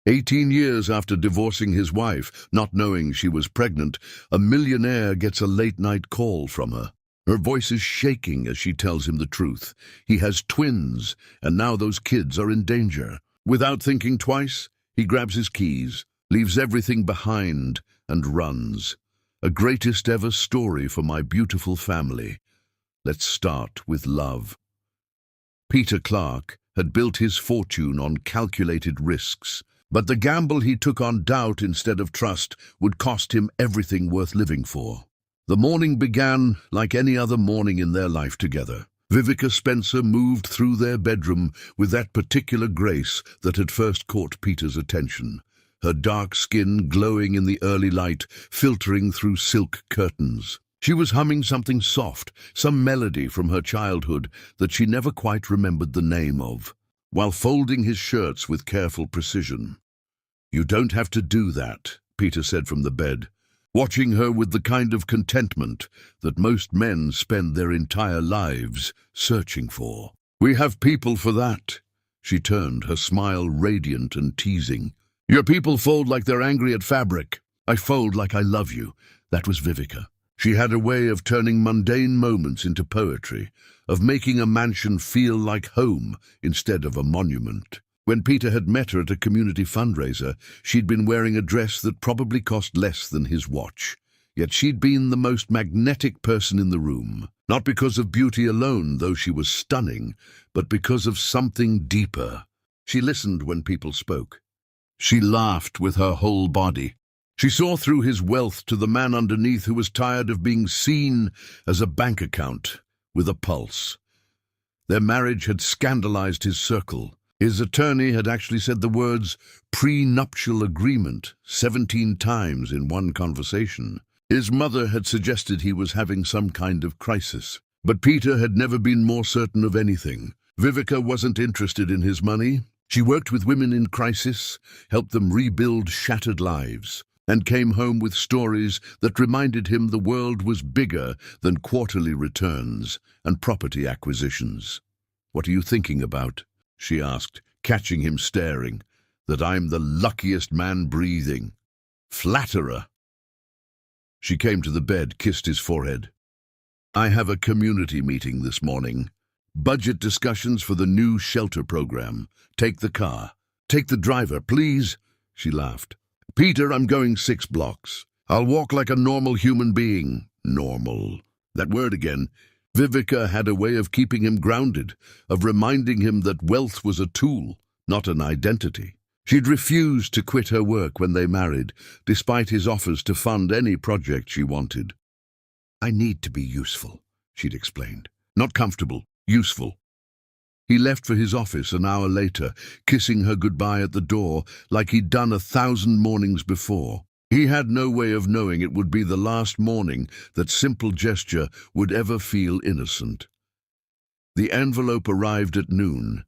18 years after divorcing his wife, not knowing she was pregnant, a millionaire gets a late-night call from her. Her voice is shaking as she tells him the truth. He has twins, and now those kids are in danger. Without thinking twice, he grabs his keys, leaves everything behind, and runs. A greatest ever story for my beautiful family. Let's start with love. Peter Clark had built his fortune on calculated risks, but the gamble he took on doubt instead of trust would cost him everything worth living for. The morning began like any other morning in their life together. Vivica Spencer moved through their bedroom with that particular grace that had first caught Peter's attention. Her dark skin glowing in the early light, filtering through silk curtains. She was humming something soft, some melody from her childhood that she never quite remembered the name of, while folding his shirts with careful precision. "You don't have to do that," Peter said from the bed, watching her with the kind of contentment that most men spend their entire lives searching for. "We have people for that." She turned, her smile radiant and teasing. "Your people fold like they're angry at fabric. I fold like I love you." That was Vivica. She had a way of turning mundane moments into poetry, of making a mansion feel like home instead of a monument. When Peter had met her at a community fundraiser, she'd been wearing a dress that probably cost less than his watch. Yet she'd been the most magnetic person in the room, not because of beauty alone, though she was stunning, but because of something deeper. She listened when people spoke. She laughed with her whole body. She saw through his wealth to the man underneath who was tired of being seen as a bank account with a pulse. Their marriage had scandalized his circle. His attorney had actually said the words prenuptial agreement 17 times in one conversation. His mother had suggested he was having some kind of crisis. But Peter had never been more certain of anything. Vivica wasn't interested in his money. She worked with women in crisis, helped them rebuild shattered lives, and came home with stories that reminded him the world was bigger than quarterly returns and property acquisitions. "What are you thinking about?" she asked, catching him staring. "That I'm the luckiest man breathing." "Flatterer." She came to the bed, kissed his forehead. "I have a community meeting this morning. Budget discussions for the new shelter program. Take the car." "Take the driver, please," she laughed. "Peter, I'm going 6 blocks. I'll walk like a normal human being." Normal. That word again. Vivica had a way of keeping him grounded, of reminding him that wealth was a tool, not an identity. She'd refused to quit her work when they married, despite his offers to fund any project she wanted. "I need to be useful," she'd explained. "Not comfortable, useful." He left for his office an hour later, kissing her goodbye at the door like he'd done 1,000 mornings before. He had no way of knowing it would be the last morning that simple gesture would ever feel innocent. The envelope arrived at noon.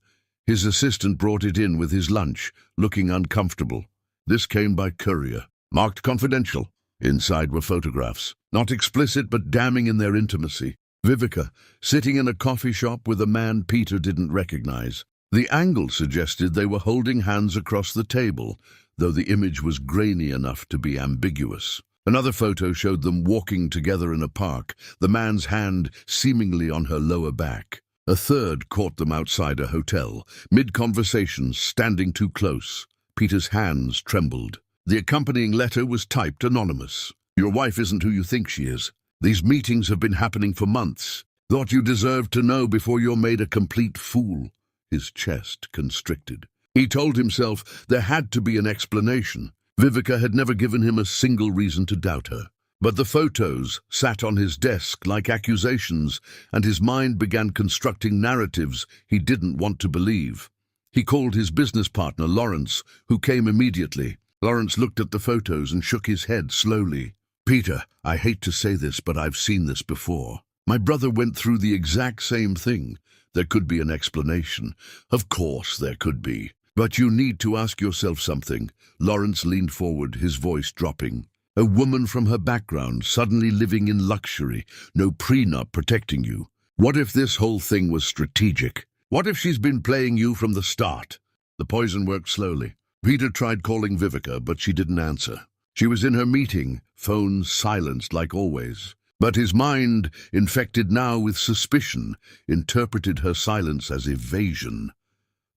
His assistant brought it in with his lunch, looking uncomfortable. This came by courier, marked confidential. Inside were photographs, not explicit but damning in their intimacy. Vivica, sitting in a coffee shop with a man Peter didn't recognize. The angle suggested they were holding hands across the table, though the image was grainy enough to be ambiguous. Another photo showed them walking together in a park, the man's hand seemingly on her lower back. A third caught them outside a hotel, mid-conversation, standing too close. Peter's hands trembled. The accompanying letter was typed anonymous. "Your wife isn't who you think she is. These meetings have been happening for months. Thought you deserved to know before you're made a complete fool." His chest constricted. He told himself there had to be an explanation. Vivica had never given him a single reason to doubt her. But the photos sat on his desk like accusations, and his mind began constructing narratives he didn't want to believe. He called his business partner, Lawrence, who came immediately. Lawrence looked at the photos and shook his head slowly. "Peter, I hate to say this, but I've seen this before. My brother went through the exact same thing. There could be an explanation. Of course there could be. But you need to ask yourself something." Lawrence leaned forward, his voice dropping. "A woman from her background, suddenly living in luxury, no prenup protecting you. What if this whole thing was strategic? What if she's been playing you from the start?" The poison worked slowly. Peter tried calling Vivica, but she didn't answer. She was in her meeting, phone silenced like always. But his mind, infected now with suspicion, interpreted her silence as evasion.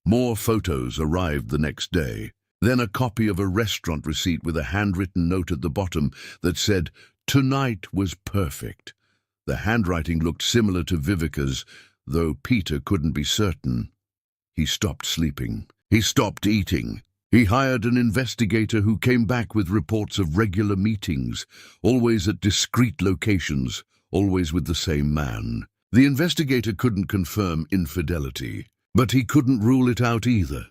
More photos arrived the next day. Then a copy of a restaurant receipt with a handwritten note at the bottom that said, "Tonight was perfect." The handwriting looked similar to Vivica's, though Peter couldn't be certain. He stopped sleeping. He stopped eating. He hired an investigator who came back with reports of regular meetings, always at discreet locations, always with the same man. The investigator couldn't confirm infidelity, but he couldn't rule it out either.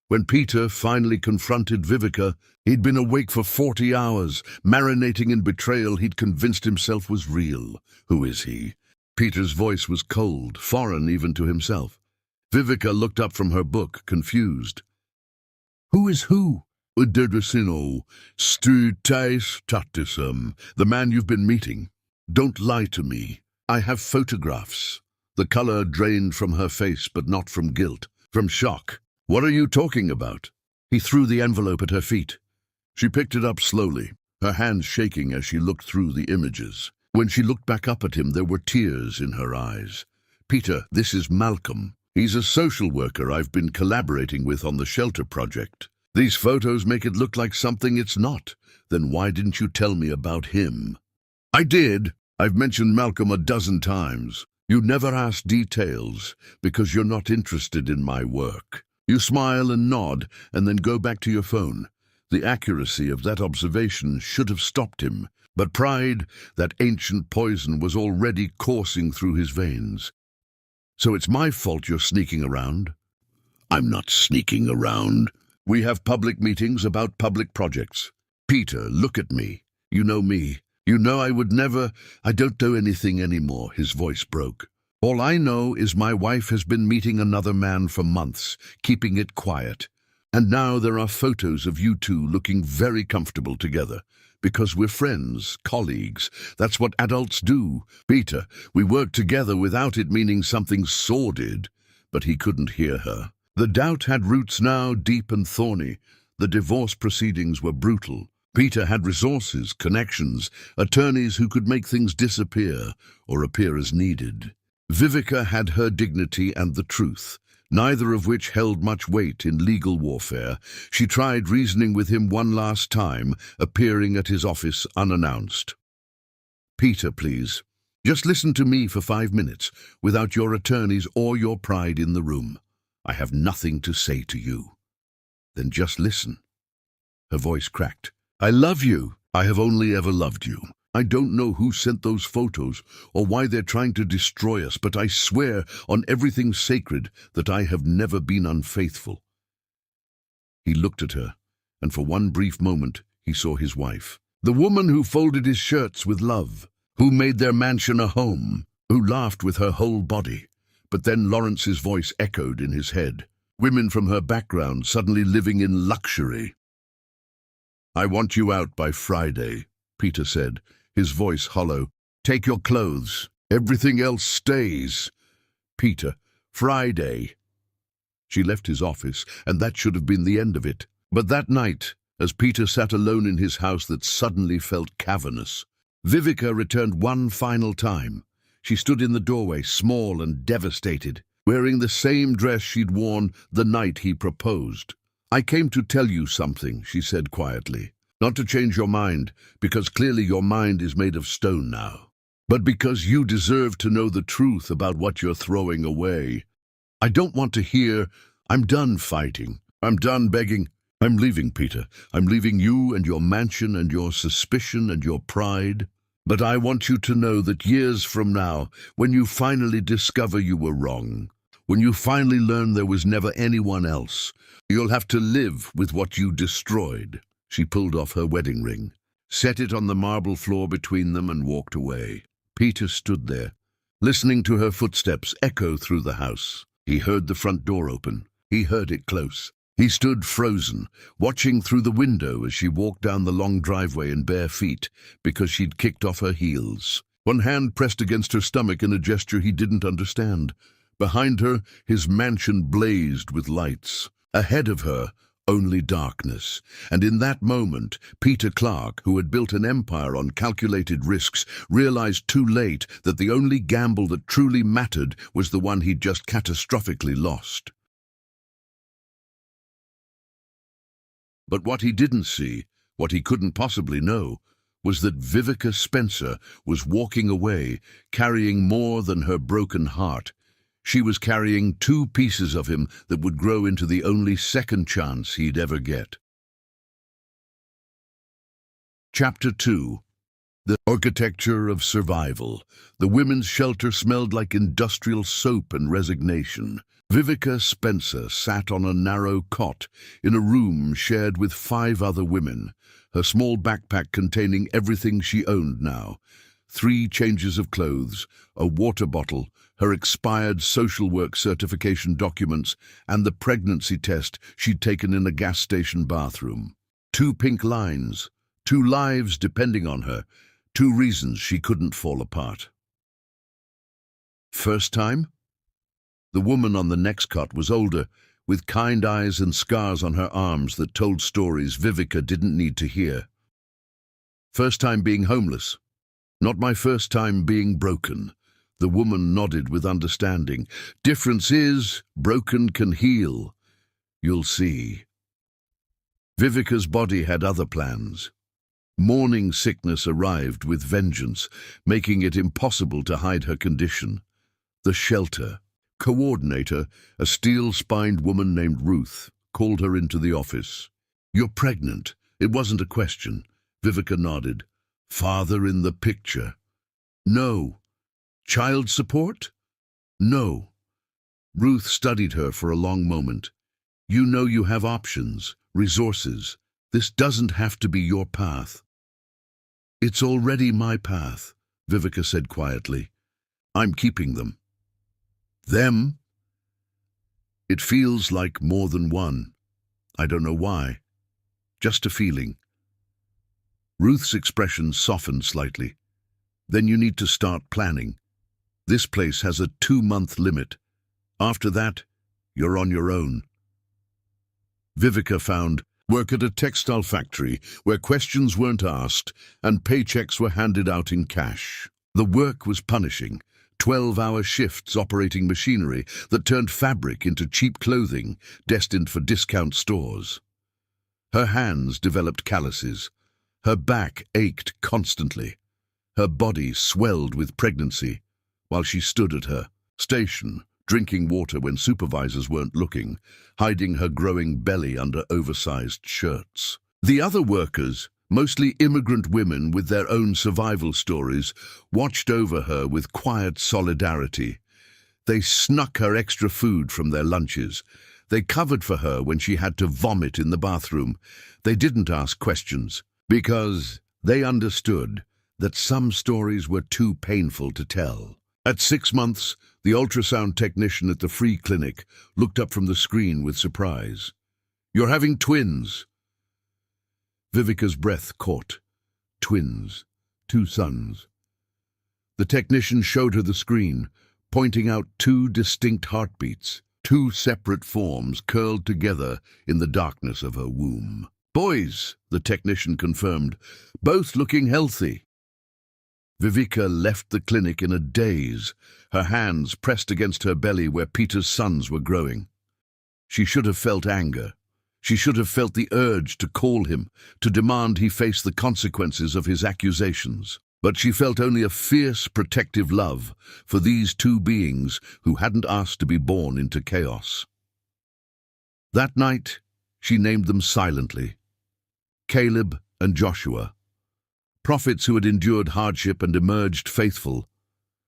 When Peter finally confronted Vivica, he'd been awake for 40 hours, marinating in betrayal he'd convinced himself was real. Who is he? Peter's voice was cold, foreign even to himself. Vivica looked up from her book, confused. "Who is who?" "Uderdasino, Stu Tais Tatisum, the man you've been meeting. Don't lie to me. I have photographs." The color drained from her face, but not from guilt, from shock. "What are you talking about?" He threw the envelope at her feet. She picked it up slowly, her hands shaking as she looked through the images. When she looked back up at him, there were tears in her eyes. "Peter, this is Malcolm. He's a social worker I've been collaborating with on the shelter project. These photos make it look like something it's not. Then why didn't you tell me about him?" "I did. I've mentioned Malcolm a dozen times. You never ask details because you're not interested in my work." You smile and nod and then go back to your phone. The accuracy of that observation should have stopped him, but pride, that ancient poison, was already coursing through his veins. "So it's my fault you're sneaking around?" "I'm not sneaking around. We have public meetings about public projects. Peter, look at me. You know me. You know I would never. I don't do anything anymore." His voice broke. "All I know is my wife has been meeting another man for months, keeping it quiet. And now there are photos of you two looking very comfortable together. Because we're friends, colleagues. That's what adults do. Peter, we work together without it meaning something sordid." But he couldn't hear her. The doubt had roots now, deep and thorny. The divorce proceedings were brutal. Peter had resources, connections, attorneys who could make things disappear or appear as needed. Vivica had her dignity and the truth, neither of which held much weight in legal warfare. She tried reasoning with him one last time, appearing at his office unannounced. "Peter, please, just listen to me for 5 minutes, without your attorneys or your pride in the room. I have nothing to say to you." "Then just listen." Her voice cracked. "I love you. I have only ever loved you. I don't know who sent those photos or why they're trying to destroy us, but I swear on everything sacred that I have never been unfaithful." He looked at her, and for one brief moment he saw his wife. The woman who folded his shirts with love, who made their mansion a home, who laughed with her whole body. But then Lawrence's voice echoed in his head. Women from her background suddenly living in luxury. "I want you out by Friday," Peter said, his voice hollow. "Take your clothes. Everything else stays." "Peter, Friday." She left his office, and that should have been the end of it. But that night, as Peter sat alone in his house that suddenly felt cavernous, Vivica returned one final time. She stood in the doorway, small and devastated, wearing the same dress she'd worn the night he proposed. "I came to tell you something," she said quietly. "Not to change your mind, because clearly your mind is made of stone now, but because you deserve to know the truth about what you're throwing away. I don't want to hear, 'I'm done fighting. I'm done begging.' I'm leaving, Peter. I'm leaving you and your mansion and your suspicion and your pride. But I want you to know that years from now, when you finally discover you were wrong, when you finally learn there was never anyone else, you'll have to live with what you destroyed." She pulled off her wedding ring, set it on the marble floor between them, and walked away. Peter stood there, listening to her footsteps echo through the house. He heard the front door open. He heard it close. He stood frozen, watching through the window as she walked down the long driveway in bare feet because she'd kicked off her heels. One hand pressed against her stomach in a gesture he didn't understand. Behind her, his mansion blazed with lights. Ahead of her, only darkness. And in that moment, Peter Clark, who had built an empire on calculated risks, realized too late that the only gamble that truly mattered was the one he'd just catastrophically lost. But what he didn't see, what he couldn't possibly know, was that Vivica Spencer was walking away, carrying more than her broken heart. She was carrying 2 pieces of him that would grow into the only second chance he'd ever get. Chapter 2. The architecture of survival. The women's shelter smelled like industrial soap and resignation. Vivica Spencer sat on a narrow cot in a room shared with 5 other women, her small backpack containing everything she owned now. 3 changes of clothes, a water bottle, her expired social work certification documents, and the pregnancy test she'd taken in a gas station bathroom. 2 pink lines, 2 lives depending on her, 2 reasons she couldn't fall apart. First time? The woman on the next cot was older, with kind eyes and scars on her arms that told stories Vivica didn't need to hear. First time being homeless. Not my first time being broken. The woman nodded with understanding. Difference is, broken can heal. You'll see. Vivica's body had other plans. Morning sickness arrived with vengeance, making it impossible to hide her condition. The shelter coordinator, a steel-spined woman named Ruth, called her into the office. "You're pregnant." It wasn't a question. Vivica nodded. "Father in the picture?" "No." "Child support?" "No." Ruth studied her for a long moment. "You know you have options, resources. This doesn't have to be your path." "It's already my path," Vivica said quietly. "I'm keeping them." "Them?" "It feels like more than one. I don't know why. Just a feeling." Ruth's expression softened slightly. "Then you need to start planning. This place has a 2-month limit. After that, you're on your own." Vivica found work at a textile factory where questions weren't asked and paychecks were handed out in cash. The work was punishing. 12-hour shifts operating machinery that turned fabric into cheap clothing destined for discount stores. Her hands developed calluses. Her back ached constantly. Her body swelled with pregnancy while she stood at her station, drinking water when supervisors weren't looking, hiding her growing belly under oversized shirts. The other workers, mostly immigrant women with their own survival stories, watched over her with quiet solidarity. They snuck her extra food from their lunches. They covered for her when she had to vomit in the bathroom. They didn't ask questions because they understood that some stories were too painful to tell. At 6 months, the ultrasound technician at the free clinic looked up from the screen with surprise. "You're having twins." Vivica's breath caught. Twins. 2 sons. The technician showed her the screen, pointing out 2 distinct heartbeats, 2 separate forms curled together in the darkness of her womb. "Boys," the technician confirmed, "both looking healthy." Vivica left the clinic in a daze, her hands pressed against her belly where Peter's sons were growing. She should have felt anger. She should have felt the urge to call him, to demand he face the consequences of his accusations. But she felt only a fierce, protective love for these 2 beings who hadn't asked to be born into chaos. That night, she named them silently. Caleb and Joshua. Prophets who had endured hardship and emerged faithful.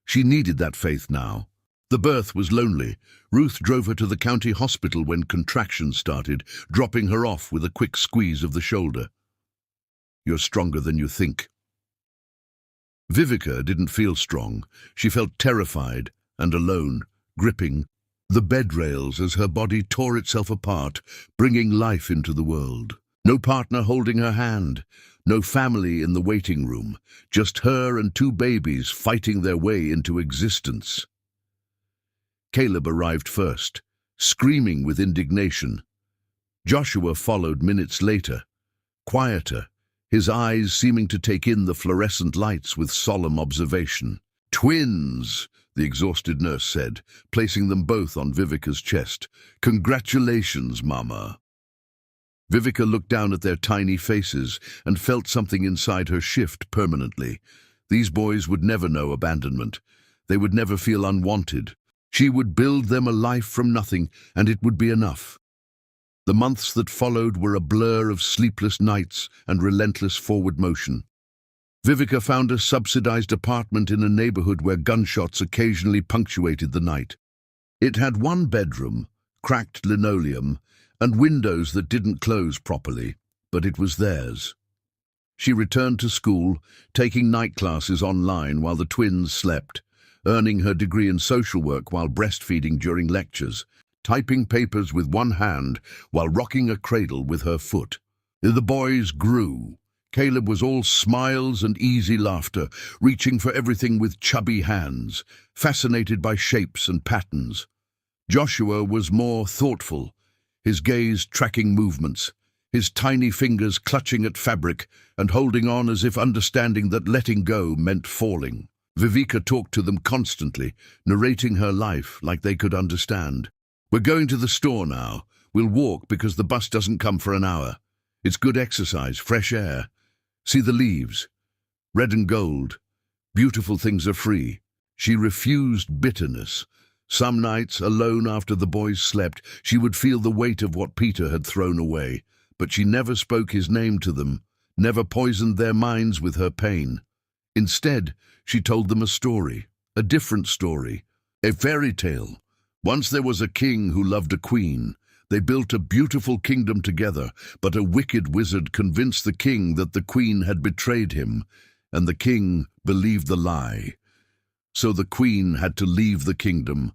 She needed that faith now. The birth was lonely. Ruth drove her to the county hospital when contractions started, dropping her off with a quick squeeze of the shoulder. "You're stronger than you think." Vivica didn't feel strong. She felt terrified and alone, gripping the bed rails as her body tore itself apart, bringing life into the world. No partner holding her hand, no family in the waiting room, just her and 2 babies fighting their way into existence. Caleb arrived first, screaming with indignation. Joshua followed minutes later, quieter, his eyes seeming to take in the fluorescent lights with solemn observation. "Twins," the exhausted nurse said, placing them both on Vivica's chest. "Congratulations, Mama." Vivica looked down at their tiny faces and felt something inside her shift permanently. These boys would never know abandonment. They would never feel unwanted. She would build them a life from nothing, and it would be enough. The months that followed were a blur of sleepless nights and relentless forward motion. Vivica found a subsidized apartment in a neighborhood where gunshots occasionally punctuated the night. It had one bedroom, cracked linoleum, and windows that didn't close properly, but it was theirs. She returned to school, taking night classes online while the twins slept, earning her degree in social work while breastfeeding during lectures, typing papers with one hand while rocking a cradle with her foot. The boys grew. Caleb was all smiles and easy laughter, reaching for everything with chubby hands, fascinated by shapes and patterns. Joshua was more thoughtful, his gaze tracking movements, his tiny fingers clutching at fabric and holding on as if understanding that letting go meant falling. Vivica talked to them constantly, narrating her life like they could understand. "We're going to the store now. We'll walk because the bus doesn't come for an hour. It's good exercise, fresh air. See the leaves. Red and gold. Beautiful things are free." She refused bitterness. Some nights, alone after the boys slept, she would feel the weight of what Peter had thrown away, but she never spoke his name to them, never poisoned their minds with her pain. Instead, she told them a story, a different story, a fairy tale. Once there was a king who loved a queen. They built a beautiful kingdom together, but a wicked wizard convinced the king that the queen had betrayed him, and the king believed the lie. So the queen had to leave the kingdom,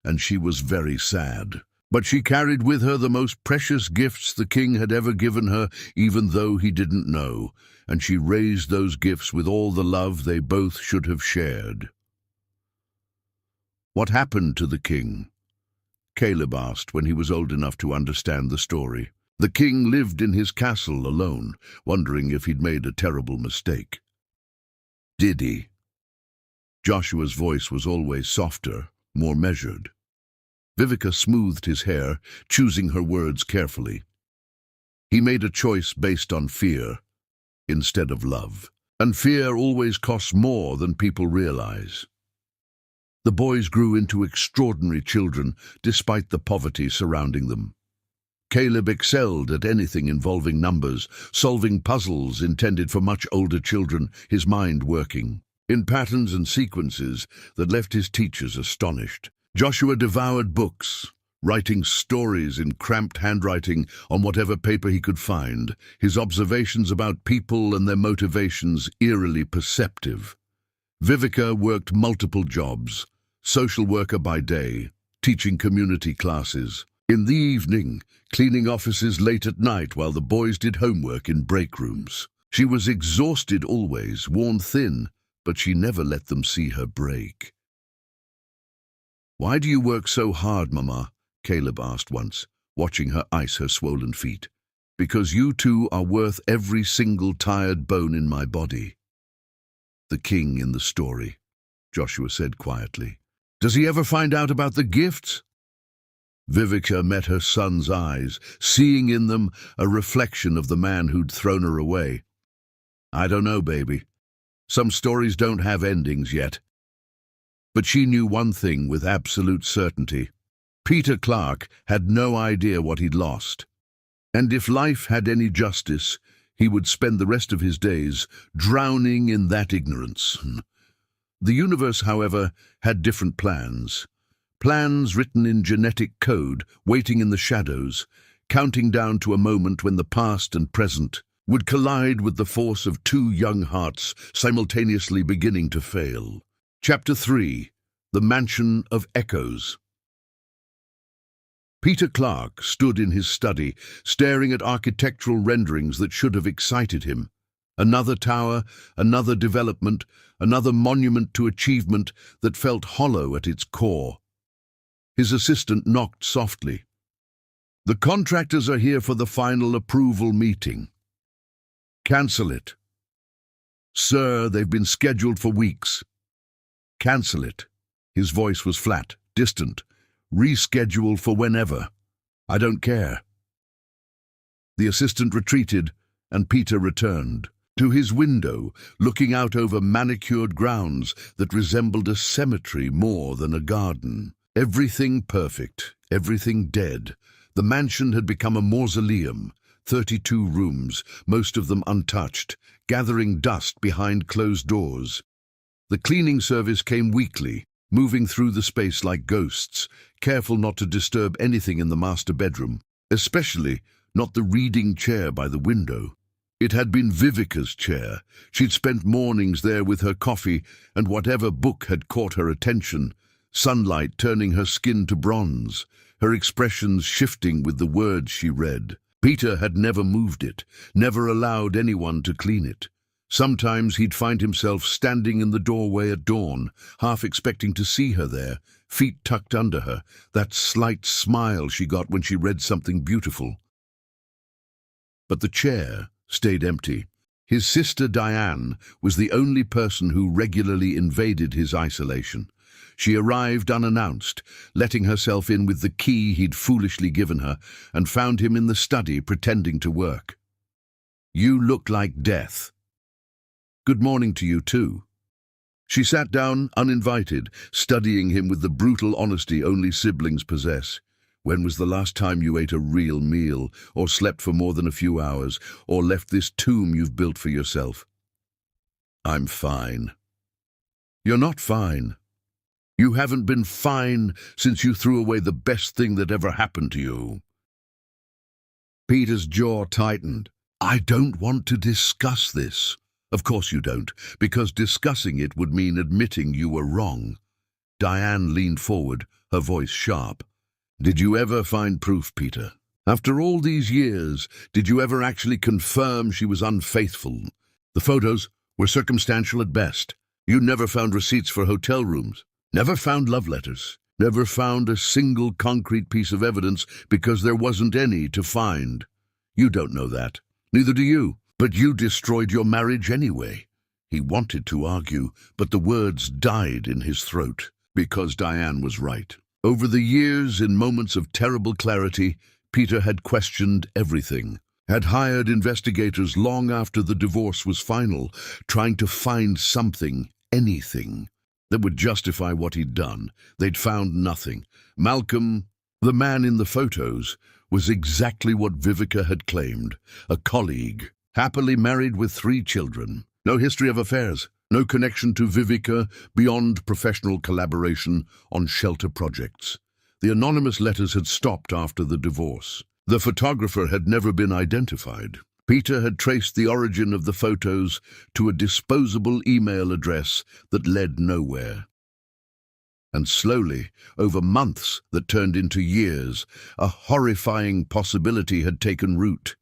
and she was very sad. But she carried with her the most precious gifts the king had ever given her, even though he didn't know, and she raised those gifts with all the love they both should have shared. "What happened to the king?" Caleb asked when he was old enough to understand the story. The king lived in his castle alone, wondering if he'd made a terrible mistake. "Did he?" Joshua's voice was always softer, more measured. Vivica smoothed his hair, choosing her words carefully. "He made a choice based on fear instead of love, and fear always costs more than people realize." The boys grew into extraordinary children, despite the poverty surrounding them. Caleb excelled at anything involving numbers, solving puzzles intended for much older children, his mind working in patterns and sequences that left his teachers astonished. Joshua devoured books, writing stories in cramped handwriting on whatever paper he could find, his observations about people and their motivations eerily perceptive. Vivica worked multiple jobs, social worker by day, teaching community classes. In the evening, cleaning offices late at night while the boys did homework in break rooms. She was exhausted always, worn thin, but she never let them see her break. "Why do you work so hard, Mama?" Caleb asked once, watching her ice her swollen feet. "Because you two are worth every single tired bone in my body." "The king in the story," Joshua said quietly. "Does he ever find out about the gifts?" Vivica met her son's eyes, seeing in them a reflection of the man who'd thrown her away. "I don't know, baby. Some stories don't have endings yet." But she knew one thing with absolute certainty. Peter Clark had no idea what he'd lost. And if life had any justice, he would spend the rest of his days drowning in that ignorance. The universe, however, had different plans. Plans written in genetic code, waiting in the shadows, counting down to a moment when the past and present would collide with the force of two young hearts simultaneously beginning to fail. Chapter 3. The Mansion of Echoes. Peter Clark stood in his study, staring at architectural renderings that should have excited him. Another tower, another development, another monument to achievement that felt hollow at its core. His assistant knocked softly. The contractors are here for the final approval meeting. Cancel it. Sir, they've been scheduled for weeks. Cancel it. His voice was flat, distant. Reschedule for whenever. I don't care. The assistant retreated, and Peter returned to his window, looking out over manicured grounds that resembled a cemetery more than a garden. Everything perfect, everything dead. The mansion had become a mausoleum, 32 rooms, most of them untouched, gathering dust behind closed doors. The cleaning service came weekly, moving through the space like ghosts, careful not to disturb anything in the master bedroom, especially not the reading chair by the window. It had been Vivica's chair. She'd spent mornings there with her coffee and whatever book had caught her attention, sunlight turning her skin to bronze, her expressions shifting with the words she read. Peter had never moved it, never allowed anyone to clean it. Sometimes he'd find himself standing in the doorway at dawn, half expecting to see her there, feet tucked under her, that slight smile she got when she read something beautiful. But the chair stayed empty. His sister Diane was the only person who regularly invaded his isolation. She arrived unannounced, letting herself in with the key he'd foolishly given her, and found him in the study pretending to work. "You look like death." "Good morning to you too." She sat down, uninvited, studying him with the brutal honesty only siblings possess. "When was the last time you ate a real meal, or slept for more than a few hours, or left this tomb you've built for yourself?" "I'm fine." "You're not fine. You haven't been fine since you threw away the best thing that ever happened to you." Peter's jaw tightened. "I don't want to discuss this." "Of course you don't, because discussing it would mean admitting you were wrong." Diane leaned forward, her voice sharp. "Did you ever find proof, Peter? After all these years, did you ever actually confirm she was unfaithful? The photos were circumstantial at best. You never found receipts for hotel rooms, never found love letters, never found a single concrete piece of evidence because there wasn't any to find. You don't know that. Neither do you. But you destroyed your marriage anyway." He wanted to argue, but the words died in his throat, because Diane was right. Over the years, in moments of terrible clarity, Peter had questioned everything, had hired investigators long after the divorce was final, trying to find something, anything, that would justify what he'd done. They'd found nothing. Malcolm, the man in the photos, was exactly what Vivica had claimed, a colleague, happily married with 3 children. No history of affairs, no connection to Vivica beyond professional collaboration on shelter projects. The anonymous letters had stopped after the divorce. The photographer had never been identified. Peter had traced the origin of the photos to a disposable email address that led nowhere. And slowly, over months that turned into years, a horrifying possibility had taken root.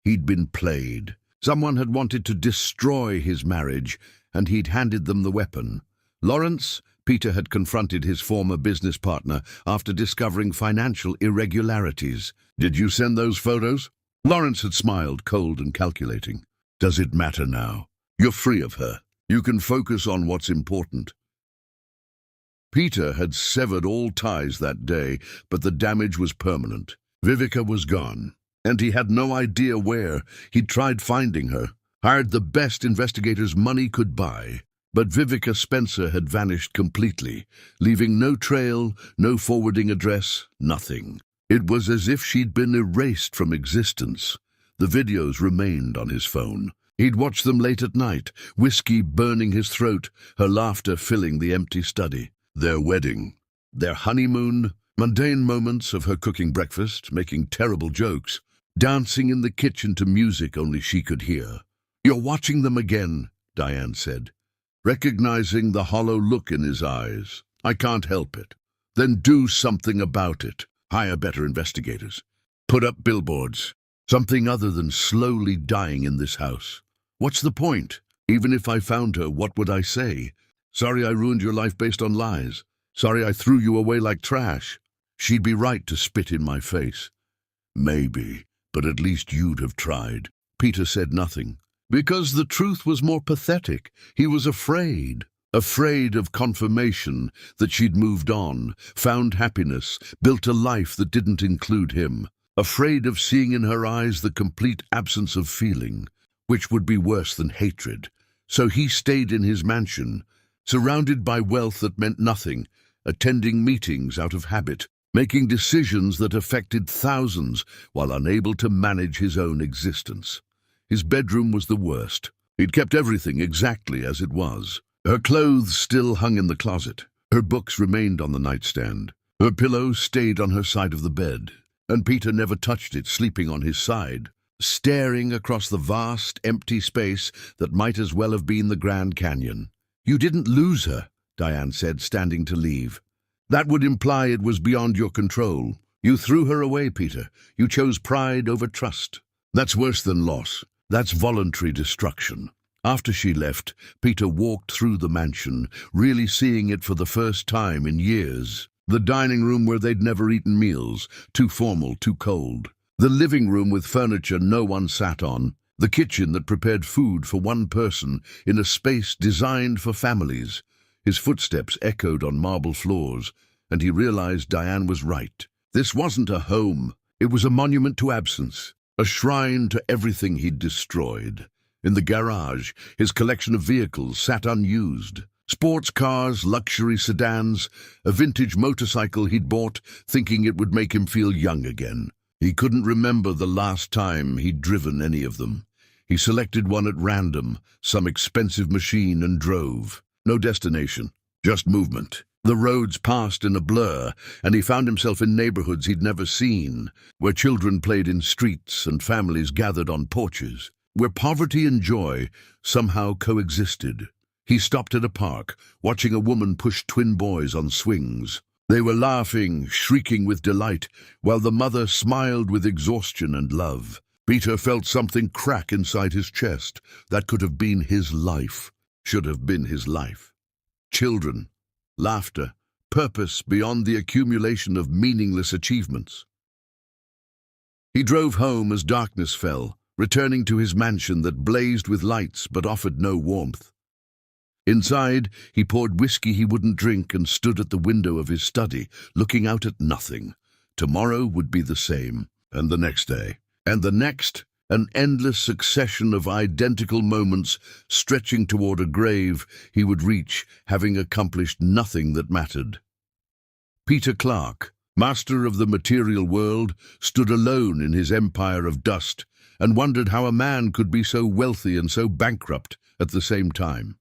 He'd been played. Someone had wanted to destroy his marriage, and he'd handed them the weapon. Lawrence, Peter had confronted his former business partner after discovering financial irregularities. "Did you send those photos?" Lawrence had smiled, cold and calculating. "Does it matter now? You're free of her. You can focus on what's important." Peter had severed all ties that day, but the damage was permanent. Vivica was gone, and he had no idea where. He'd tried finding her, hired the best investigators money could buy, but Vivica Spencer had vanished completely, leaving no trail, no forwarding address, nothing. It was as if she'd been erased from existence. The videos remained on his phone. He'd watch them late at night, whiskey burning his throat, her laughter filling the empty study. Their wedding, their honeymoon, mundane moments of her cooking breakfast, making terrible jokes, dancing in the kitchen to music only she could hear. "You're watching them again," Diane said, recognizing the hollow look in his eyes. "I can't help it." "Then do something about it. Hire better investigators. Put up billboards. Something other than slowly dying in this house. What's the point? Even if I found her, what would I say? Sorry I ruined your life based on lies. Sorry I threw you away like trash." She'd be right to spit in my face. Maybe, but at least you'd have tried. Peter said nothing. Because the truth was more pathetic. He was afraid. Afraid of confirmation that she'd moved on, found happiness, built a life that didn't include him. Afraid of seeing in her eyes the complete absence of feeling, which would be worse than hatred. So he stayed in his mansion, surrounded by wealth that meant nothing, attending meetings out of habit, making decisions that affected thousands while unable to manage his own existence. His bedroom was the worst. He'd kept everything exactly as it was. Her clothes still hung in the closet. Her books remained on the nightstand. Her pillow stayed on her side of the bed, and Peter never touched it, sleeping on his side, staring across the vast, empty space that might as well have been the Grand Canyon. "You didn't lose her," Diane said, standing to leave. "That would imply it was beyond your control. You threw her away, Peter. You chose pride over trust. That's worse than loss. That's voluntary destruction." After she left, Peter walked through the mansion, really seeing it for the first time in years. The dining room where they'd never eaten meals, too formal, too cold. The living room with furniture no one sat on. The kitchen that prepared food for one person in a space designed for families. His footsteps echoed on marble floors, and he realized Diane was right. This wasn't a home. It was a monument to absence, a shrine to everything he'd destroyed. In the garage, his collection of vehicles sat unused. Sports cars, luxury sedans, a vintage motorcycle he'd bought, thinking it would make him feel young again. He couldn't remember the last time he'd driven any of them. He selected one at random, some expensive machine, and drove. No destination, just movement. The roads passed in a blur, and he found himself in neighborhoods he'd never seen, where children played in streets and families gathered on porches, where poverty and joy somehow coexisted. He stopped at a park, watching a woman push twin boys on swings. They were laughing, shrieking with delight, while the mother smiled with exhaustion and love. Peter felt something crack inside his chest. That could have been his life, should have been his life. Children, laughter, purpose beyond the accumulation of meaningless achievements. He drove home as darkness fell, returning to his mansion that blazed with lights but offered no warmth. Inside, he poured whiskey he wouldn't drink and stood at the window of his study, looking out at nothing. Tomorrow would be the same, and the next day, and the next, an endless succession of identical moments stretching toward a grave he would reach, having accomplished nothing that mattered. Peter Clark, master of the material world, stood alone in his empire of dust, and wondered how a man could be so wealthy and so bankrupt at the same time.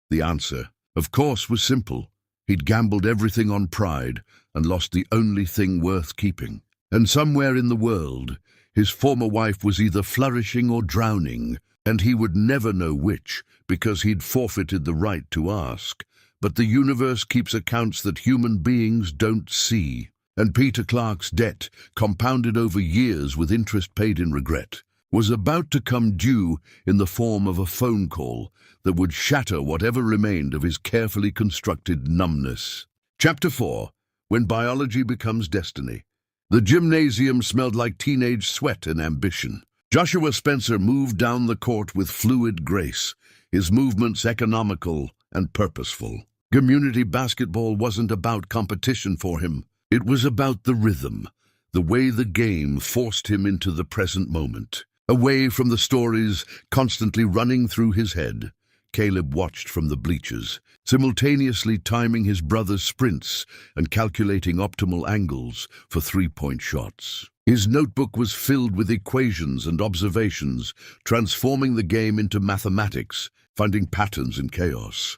The answer, of course, was simple. He'd gambled everything on pride and lost the only thing worth keeping. And somewhere in the world, his former wife was either flourishing or drowning, and he would never know which, because he'd forfeited the right to ask. But the universe keeps accounts that human beings don't see, and Peter Clark's debt, compounded over years with interest paid in regret, was about to come due in the form of a phone call that would shatter whatever remained of his carefully constructed numbness. Chapter 4. When Biology Becomes Destiny. The gymnasium smelled like teenage sweat and ambition. Joshua Spencer moved down the court with fluid grace, his movements economical and purposeful. Community basketball wasn't about competition for him. It was about the rhythm, the way the game forced him into the present moment. Away from the stories constantly running through his head, Caleb watched from the bleachers, simultaneously timing his brother's sprints and calculating optimal angles for three-point shots. His notebook was filled with equations and observations, transforming the game into mathematics, finding patterns in chaos.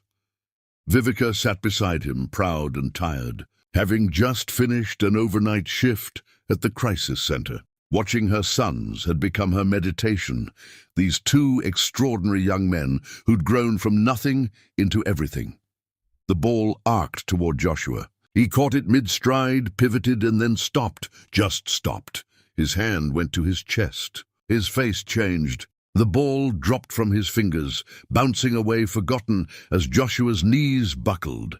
Vivica sat beside him, proud and tired, having just finished an overnight shift at the crisis center. Watching her sons had become her meditation, these two extraordinary young men who'd grown from nothing into everything. The ball arced toward Joshua. He caught it mid-stride, pivoted, and then stopped, just stopped. His hand went to his chest. His face changed. The ball dropped from his fingers, bouncing away forgotten as Joshua's knees buckled.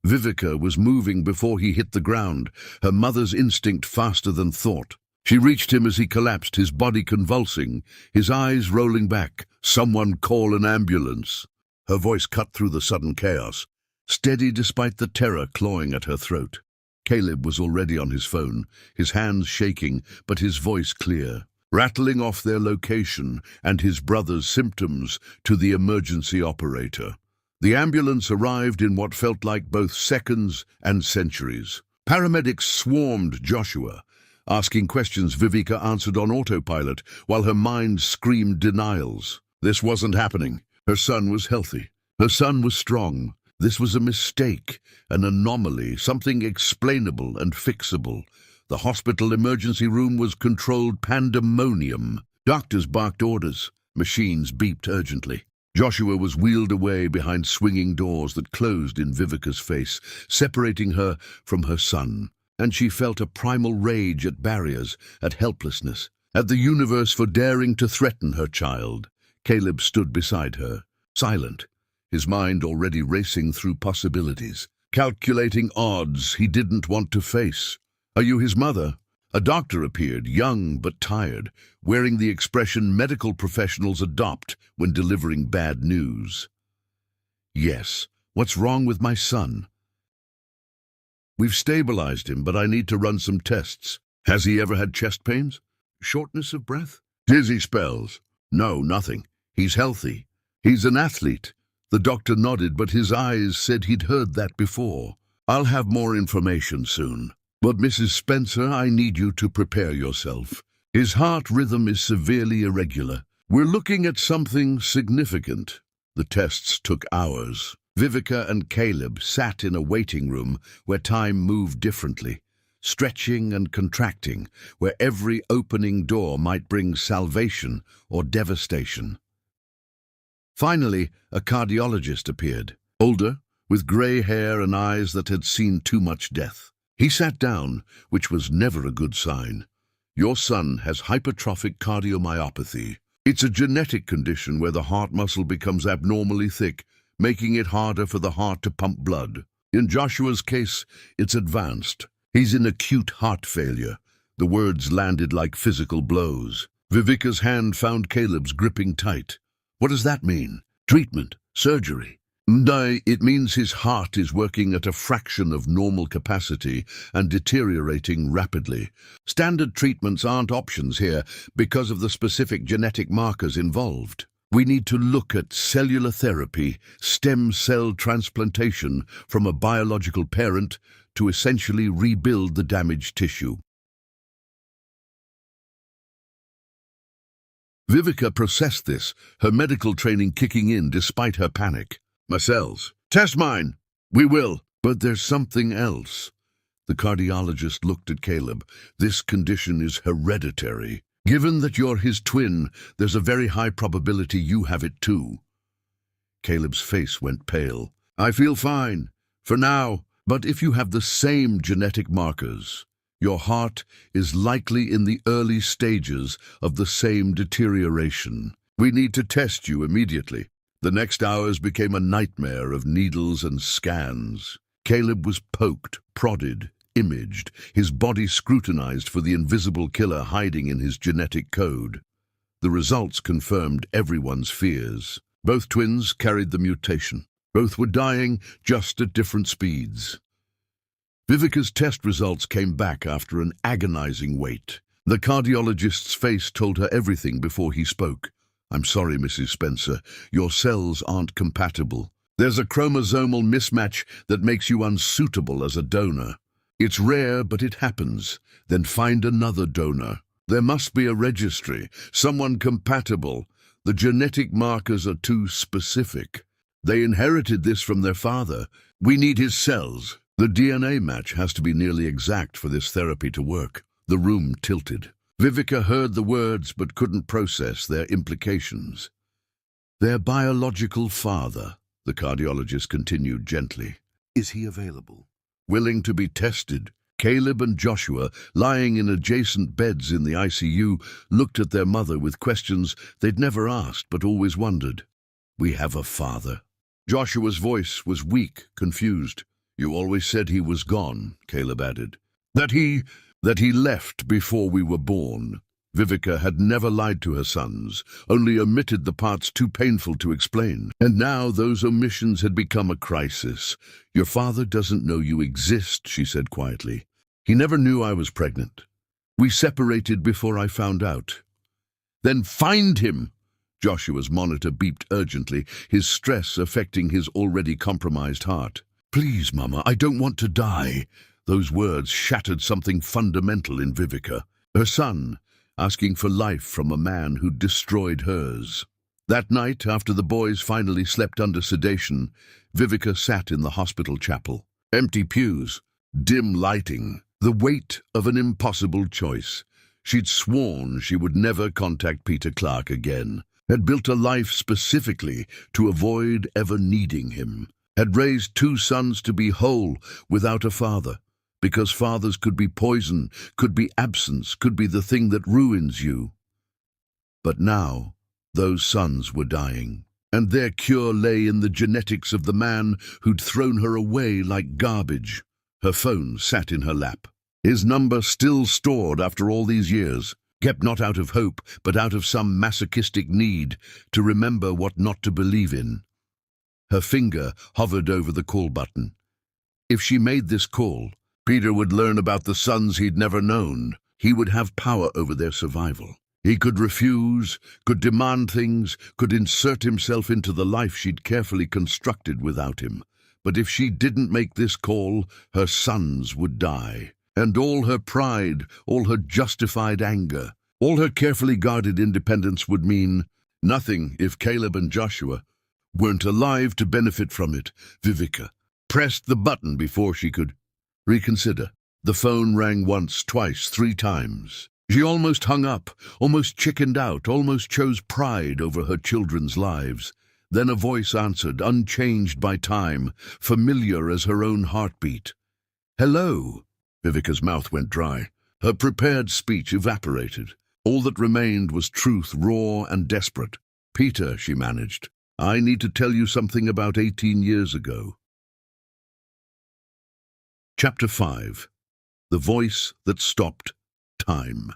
Vivica was moving before he hit the ground, her mother's instinct faster than thought. She reached him as he collapsed, his body convulsing, his eyes rolling back. "Someone call an ambulance." Her voice cut through the sudden chaos, steady despite the terror clawing at her throat. Caleb was already on his phone, his hands shaking, but his voice clear, rattling off their location and his brother's symptoms to the emergency operator. The ambulance arrived in what felt like both seconds and centuries. Paramedics swarmed Joshua, asking questions Vivica answered on autopilot, while her mind screamed denials. This wasn't happening. Her son was healthy. Her son was strong. This was a mistake, an anomaly, something explainable and fixable. The hospital emergency room was controlled pandemonium. Doctors barked orders. Machines beeped urgently. Joshua was wheeled away behind swinging doors that closed in Vivica's face, separating her from her son. And she felt a primal rage at barriers, at helplessness, at the universe for daring to threaten her child. Caleb stood beside her, silent, his mind already racing through possibilities, calculating odds he didn't want to face. "Are you his mother?" A doctor appeared, young but tired, wearing the expression medical professionals adopt when delivering bad news. "Yes. What's wrong with my son?" "We've stabilized him, but I need to run some tests." "Has he ever had chest pains? Shortness of breath? Dizzy spells?" "No, nothing. He's healthy. He's an athlete." The doctor nodded, but his eyes said he'd heard that before. "I'll have more information soon. But Mrs. Spencer, I need you to prepare yourself. His heart rhythm is severely irregular. We're looking at something significant." The tests took hours. Vivica and Caleb sat in a waiting room where time moved differently, stretching and contracting, where every opening door might bring salvation or devastation. Finally, a cardiologist appeared, older, with grey hair and eyes that had seen too much death. He sat down, which was never a good sign. "Your son has hypertrophic cardiomyopathy. It's a genetic condition where the heart muscle becomes abnormally thick, making it harder for the heart to pump blood. In Joshua's case, it's advanced. He's in acute heart failure." The words landed like physical blows. Vivica's hand found Caleb's, gripping tight. "What does that mean? Treatment? Surgery?" "It means his heart is working at a fraction of normal capacity and deteriorating rapidly. Standard treatments aren't options here because of the specific genetic markers involved. We need to look at cellular therapy, stem cell transplantation from a biological parent to essentially rebuild the damaged tissue." Vivica processed this, her medical training kicking in despite her panic. "My cells. Test mine. We will. But there's something else." The cardiologist looked at Caleb. "This condition is hereditary. Given that you're his twin, there's a very high probability you have it too." Caleb's face went pale. "I feel fine, for now, but if you have the same genetic markers, your heart is likely in the early stages of the same deterioration. We need to test you immediately." The next hours became a nightmare of needles and scans. Caleb was poked, prodded, imaged, his body scrutinized for the invisible killer hiding in his genetic code. The results confirmed everyone's fears. Both twins carried the mutation. Both were dying, just at different speeds. Vivica's test results came back after an agonizing wait. The cardiologist's face told her everything before he spoke. "I'm sorry, Mrs. Spencer. Your cells aren't compatible. There's a chromosomal mismatch that makes you unsuitable as a donor. It's rare, but it happens. Then find another donor. There must be a registry, someone compatible. The genetic markers are too specific. They inherited this from their father. We need his cells. The DNA match has to be nearly exact for this therapy to work." The room tilted. Vivica heard the words but couldn't process their implications. "Their biological father," the cardiologist continued gently. "Is he available? Willing to be tested?" Caleb and Joshua, lying in adjacent beds in the ICU, looked at their mother with questions they'd never asked but always wondered. "We have a father." Joshua's voice was weak, confused. "You always said he was gone," Caleb added. "That he that he left before we were born. Vivica had never lied to her sons, only omitted the parts too painful to explain. And now those omissions had become a crisis. "Your father doesn't know you exist," she said quietly. "He never knew I was pregnant. We separated before I found out." "Then find him!" Joshua's monitor beeped urgently, his stress affecting his already compromised heart. "Please, Mama, I don't want to die." Those words shattered something fundamental in Vivica. Her son, asking for life from a man who destroyed hers. That night, after the boys finally slept under sedation, Vivica sat in the hospital chapel. Empty pews, dim lighting, the weight of an impossible choice. She'd sworn she would never contact Peter Clark again, had built a life specifically to avoid ever needing him, had raised 2 sons to be whole without a father, because fathers could be poison, could be absence, could be the thing that ruins you. But now, those sons were dying, and their cure lay in the genetics of the man who'd thrown her away like garbage. Her phone sat in her lap. His number still stored after all these years, kept not out of hope, but out of some masochistic need to remember what not to believe in. Her finger hovered over the call button. If she made this call, Peter would learn about the sons he'd never known. He would have power over their survival. He could refuse, could demand things, could insert himself into the life she'd carefully constructed without him. But if she didn't make this call, her sons would die. And all her pride, all her justified anger, all her carefully guarded independence would mean nothing if Caleb and Joshua weren't alive to benefit from it. Vivica pressed the button before she could reconsider. The phone rang once, twice, 3 times. She almost hung up, almost chickened out, almost chose pride over her children's lives. Then a voice answered, unchanged by time, familiar as her own heartbeat. "Hello." Vivica's mouth went dry. Her prepared speech evaporated. All that remained was truth, raw and desperate. "Peter," she managed, "I need to tell you something about 18 years ago." Chapter 5. The Voice That Stopped Time.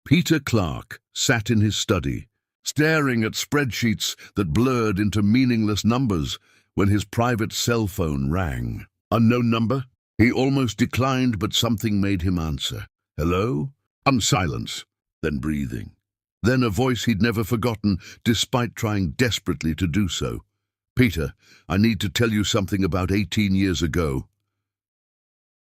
Peter Clark sat in his study, staring at spreadsheets that blurred into meaningless numbers when his private cell phone rang. Unknown number? He almost declined, but something made him answer. "Hello?" Silence, then breathing. Then a voice he'd never forgotten, despite trying desperately to do so. "Peter, I need to tell you something about 18 years ago."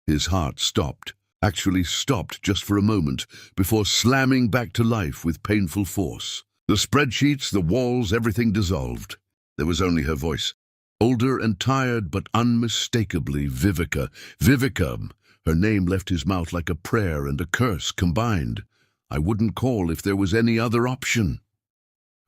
His heart stopped, actually stopped just for a moment, before slamming back to life with painful force. The spreadsheets, the walls, everything dissolved. There was only her voice. Older and tired, but unmistakably Vivica. Vivica! Her name left his mouth like a prayer and a curse combined. "I wouldn't call if there was any other option."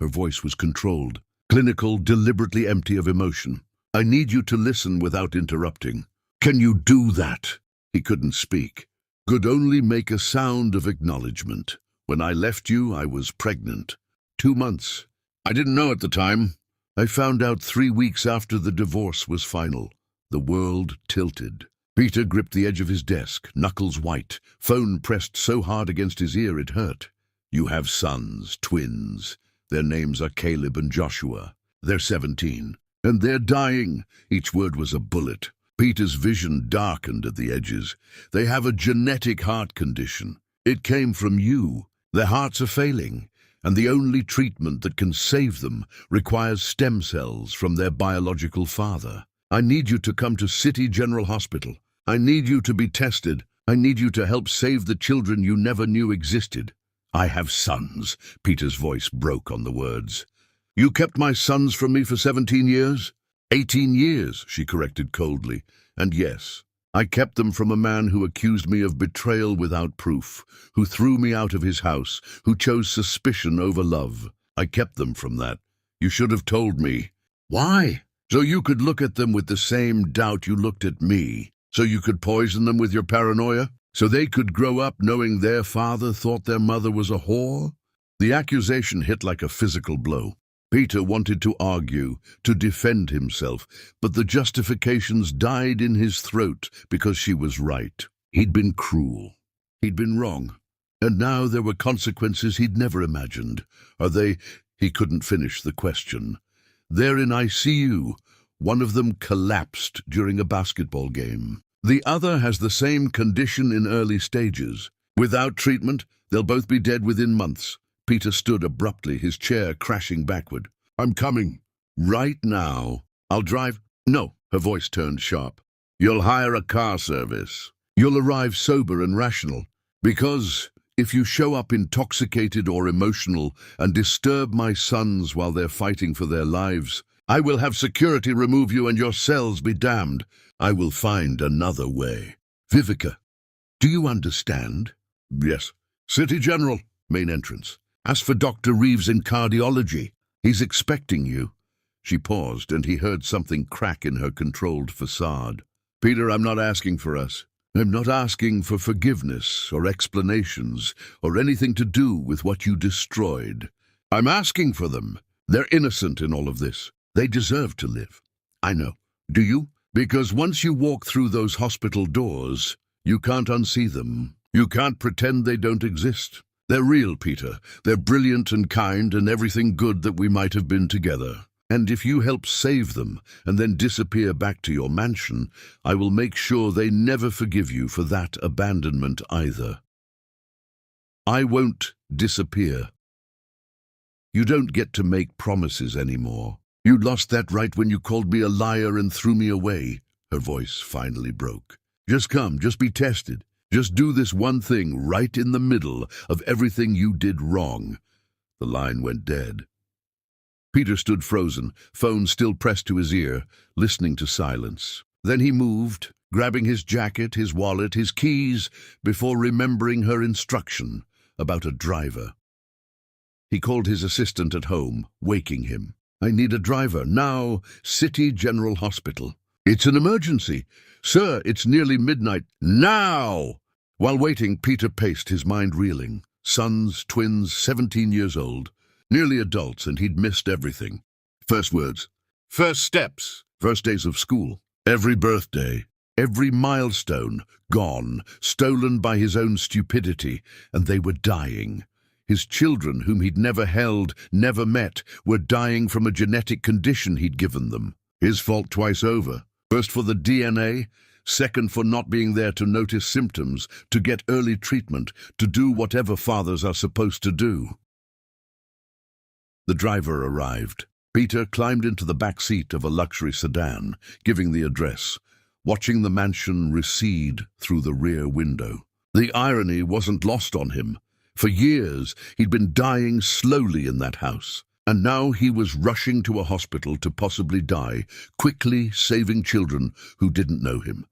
Her voice was controlled, clinical, deliberately empty of emotion. "I need you to listen without interrupting." "Can you do that?" He couldn't speak, could only make a sound of acknowledgement. "When I left you, I was pregnant. 2 months. I didn't know at the time. I found out 3 weeks after the divorce was final." The world tilted. Peter gripped the edge of his desk, knuckles white, phone pressed so hard against his ear it hurt. "You have sons, twins. Their names are Caleb and Joshua. They're 17. And they're dying." Each word was a bullet. Peter's vision darkened at the edges. "They have a genetic heart condition. It came from you. Their hearts are failing, and the only treatment that can save them requires stem cells from their biological father. I need you to come to City General Hospital. I need you to be tested. I need you to help save the children you never knew existed." "I have sons." Peter's voice broke on the words. "You kept my sons from me for 17 years? 18 years, she corrected coldly. "And yes, I kept them from a man who accused me of betrayal without proof, who threw me out of his house, who chose suspicion over love. I kept them from that. You should have told me." "Why?" "So you could look at them with the same doubt you looked at me. So you could poison them with your paranoia. So they could grow up knowing their father thought their mother was a whore." The accusation hit like a physical blow. Peter wanted to argue, to defend himself, but the justifications died in his throat because she was right. He'd been cruel. He'd been wrong. And now there were consequences he'd never imagined. Are they... He couldn't finish the question. They're in ICU. One of them collapsed during a basketball game. The other has the same condition in early stages. Without treatment, they'll both be dead within months. Peter stood abruptly, his chair crashing backward. I'm coming. Right now. I'll drive. No, her voice turned sharp. You'll hire a car service. You'll arrive sober and rational. Because if you show up intoxicated or emotional and disturb my sons while they're fighting for their lives, I will have security remove you and your cells be damned. I will find another way. Vivica, do you understand? Yes. City General, main entrance. Ask for Dr. Reeves in cardiology. He's expecting you. She paused, and he heard something crack in her controlled facade. Peter, I'm not asking for us. I'm not asking for forgiveness or explanations or anything to do with what you destroyed. I'm asking for them. They're innocent in all of this. They deserve to live. I know. Do you? Because once you walk through those hospital doors, you can't unsee them. You can't pretend they don't exist. They're real, Peter. They're brilliant and kind and everything good that we might have been together. And if you help save them and then disappear back to your mansion, I will make sure they never forgive you for that abandonment either. I won't disappear. You don't get to make promises anymore. You lost that right when you called me a liar and threw me away. Her voice finally broke. Just come, just be tested. Just do this one thing right in the middle of everything you did wrong. The line went dead. Peter stood frozen, phone still pressed to his ear, listening to silence. Then he moved, grabbing his jacket, his wallet, his keys, before remembering her instruction about a driver. He called his assistant at home, waking him. I need a driver, now, City General Hospital. It's an emergency. Sir, it's nearly midnight. Now! While waiting, Peter paced, his mind reeling. Sons, twins, 17 years old. Nearly adults, and he'd missed everything. First words. First steps. First days of school. Every birthday. Every milestone. Gone. Stolen by his own stupidity. And they were dying. His children, whom he'd never held, never met, were dying from a genetic condition he'd given them. His fault twice over. First for the DNA, second for not being there to notice symptoms, to get early treatment, to do whatever fathers are supposed to do. The driver arrived. Peter climbed into the back seat of a luxury sedan, giving the address, watching the mansion recede through the rear window. The irony wasn't lost on him. For years, he'd been dying slowly in that house, and now he was rushing to a hospital to possibly die, quickly saving children who didn't know him.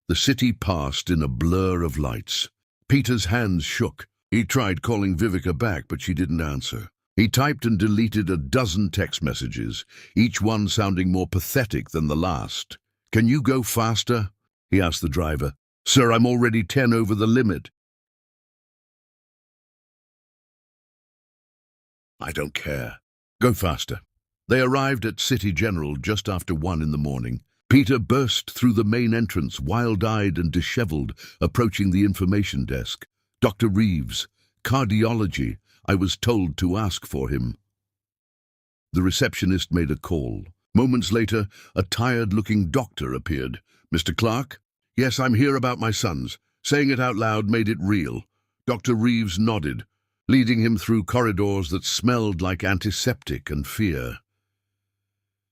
The city passed in a blur of lights. Peter's hands shook. He tried calling Vivica back, but she didn't answer. He typed and deleted a dozen text messages, each one sounding more pathetic than the last. Can you go faster? He asked the driver. Sir, I'm already 10 over the limit. I don't care. Go faster. They arrived at City General just after 1 in the morning. Peter burst through the main entrance, wild-eyed and disheveled, approaching the information desk. Dr. Reeves, cardiology. I was told to ask for him. The receptionist made a call. Moments later, a tired-looking doctor appeared. Mr. Clark? Yes, I'm here about my sons. Saying it out loud made it real. Dr. Reeves nodded, leading him through corridors that smelled like antiseptic and fear.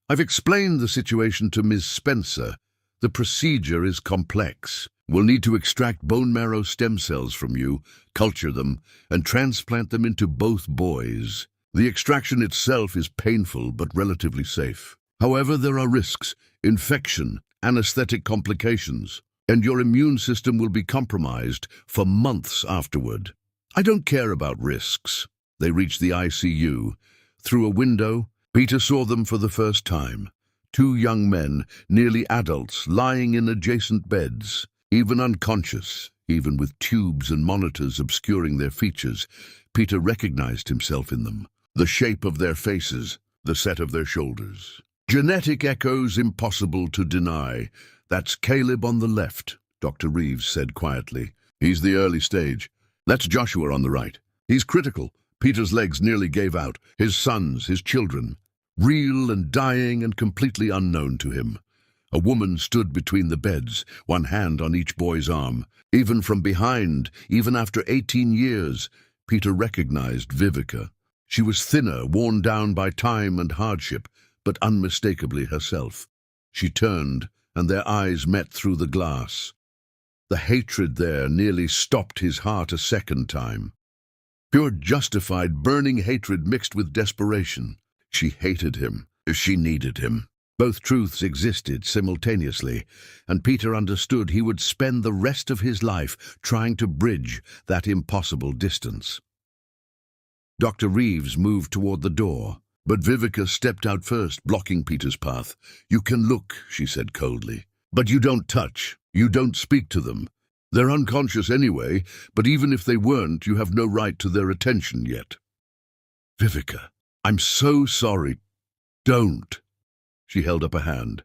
I've explained the situation to Ms. Spencer. The procedure is complex. We'll need to extract bone marrow stem cells from you, culture them, and transplant them into both boys. The extraction itself is painful but relatively safe. However, there are risks, infection, anesthetic complications, and your immune system will be compromised for months afterward. I don't care about risks. They reached the ICU. Through a window, Peter saw them for the first time. 2 young men, nearly adults, lying in adjacent beds, even unconscious, even with tubes and monitors obscuring their features. Peter recognized himself in them. The shape of their faces, the set of their shoulders. Genetic echoes impossible to deny. That's Caleb on the left, Dr. Reeves said quietly. He's the early stage. That's Joshua on the right. He's critical. Peter's legs nearly gave out. His sons, his children, real and dying and completely unknown to him. A woman stood between the beds, one hand on each boy's arm. Even from behind, even after 18 years, Peter recognized Vivica. She was thinner, worn down by time and hardship, but unmistakably herself. She turned, and their eyes met through the glass. The hatred there nearly stopped his heart a second time. Pure justified, burning hatred mixed with desperation. She hated him. She needed him. Both truths existed simultaneously, and Peter understood he would spend the rest of his life trying to bridge that impossible distance. Dr. Reeves moved toward the door, but Vivica stepped out first, blocking Peter's path. "You can look," she said coldly, "but you don't touch. You don't speak to them. They're unconscious anyway, but even if they weren't, you have no right to their attention yet." "Vivica, I'm so sorry. Don't." She held up a hand.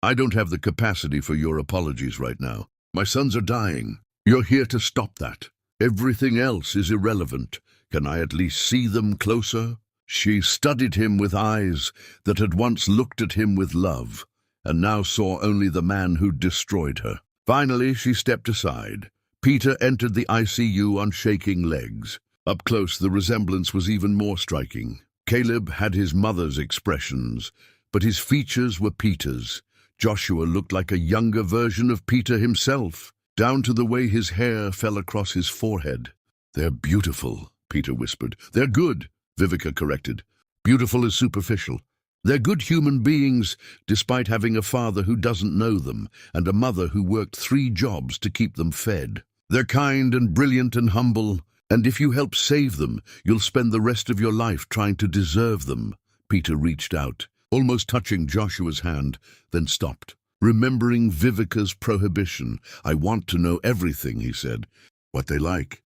"I don't have the capacity for your apologies right now. My sons are dying. You're here to stop that. Everything else is irrelevant. Can I at least see them closer?" She studied him with eyes that had once looked at him with love, and now saw only the man who'd destroyed her. Finally, she stepped aside. Peter entered the ICU on shaking legs. Up close, the resemblance was even more striking. Caleb had his mother's expressions, but his features were Peter's. Joshua looked like a younger version of Peter himself, down to the way his hair fell across his forehead. "They're beautiful," Peter whispered. "They're good," Vivica corrected. "Beautiful is superficial. They're good human beings, despite having a father who doesn't know them, and a mother who worked 3 jobs to keep them fed. They're kind and brilliant and humble, and if you help save them, you'll spend the rest of your life trying to deserve them." Peter reached out, almost touching Joshua's hand, then stopped. Remembering Vivica's prohibition. "I want to know everything," he said. "What they like,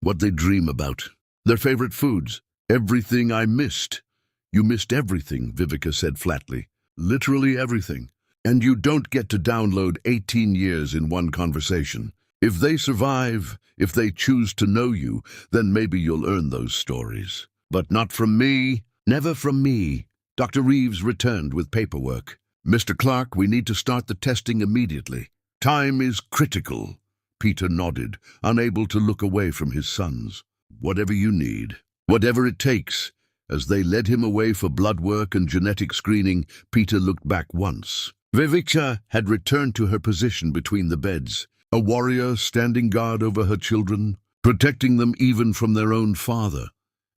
what they dream about, their favorite foods, everything I missed." "You missed everything," Vivica said flatly. "Literally everything. And you don't get to download 18 years in one conversation. If they survive, if they choose to know you, then maybe you'll earn those stories. But not from me, never from me." Dr. Reeves returned with paperwork. "Mr. Clark, we need to start the testing immediately. Time is critical." Peter nodded, unable to look away from his sons. "Whatever you need, whatever it takes." As they led him away for blood work and genetic screening, Peter looked back once. Vivica had returned to her position between the beds, a warrior standing guard over her children, protecting them even from their own father.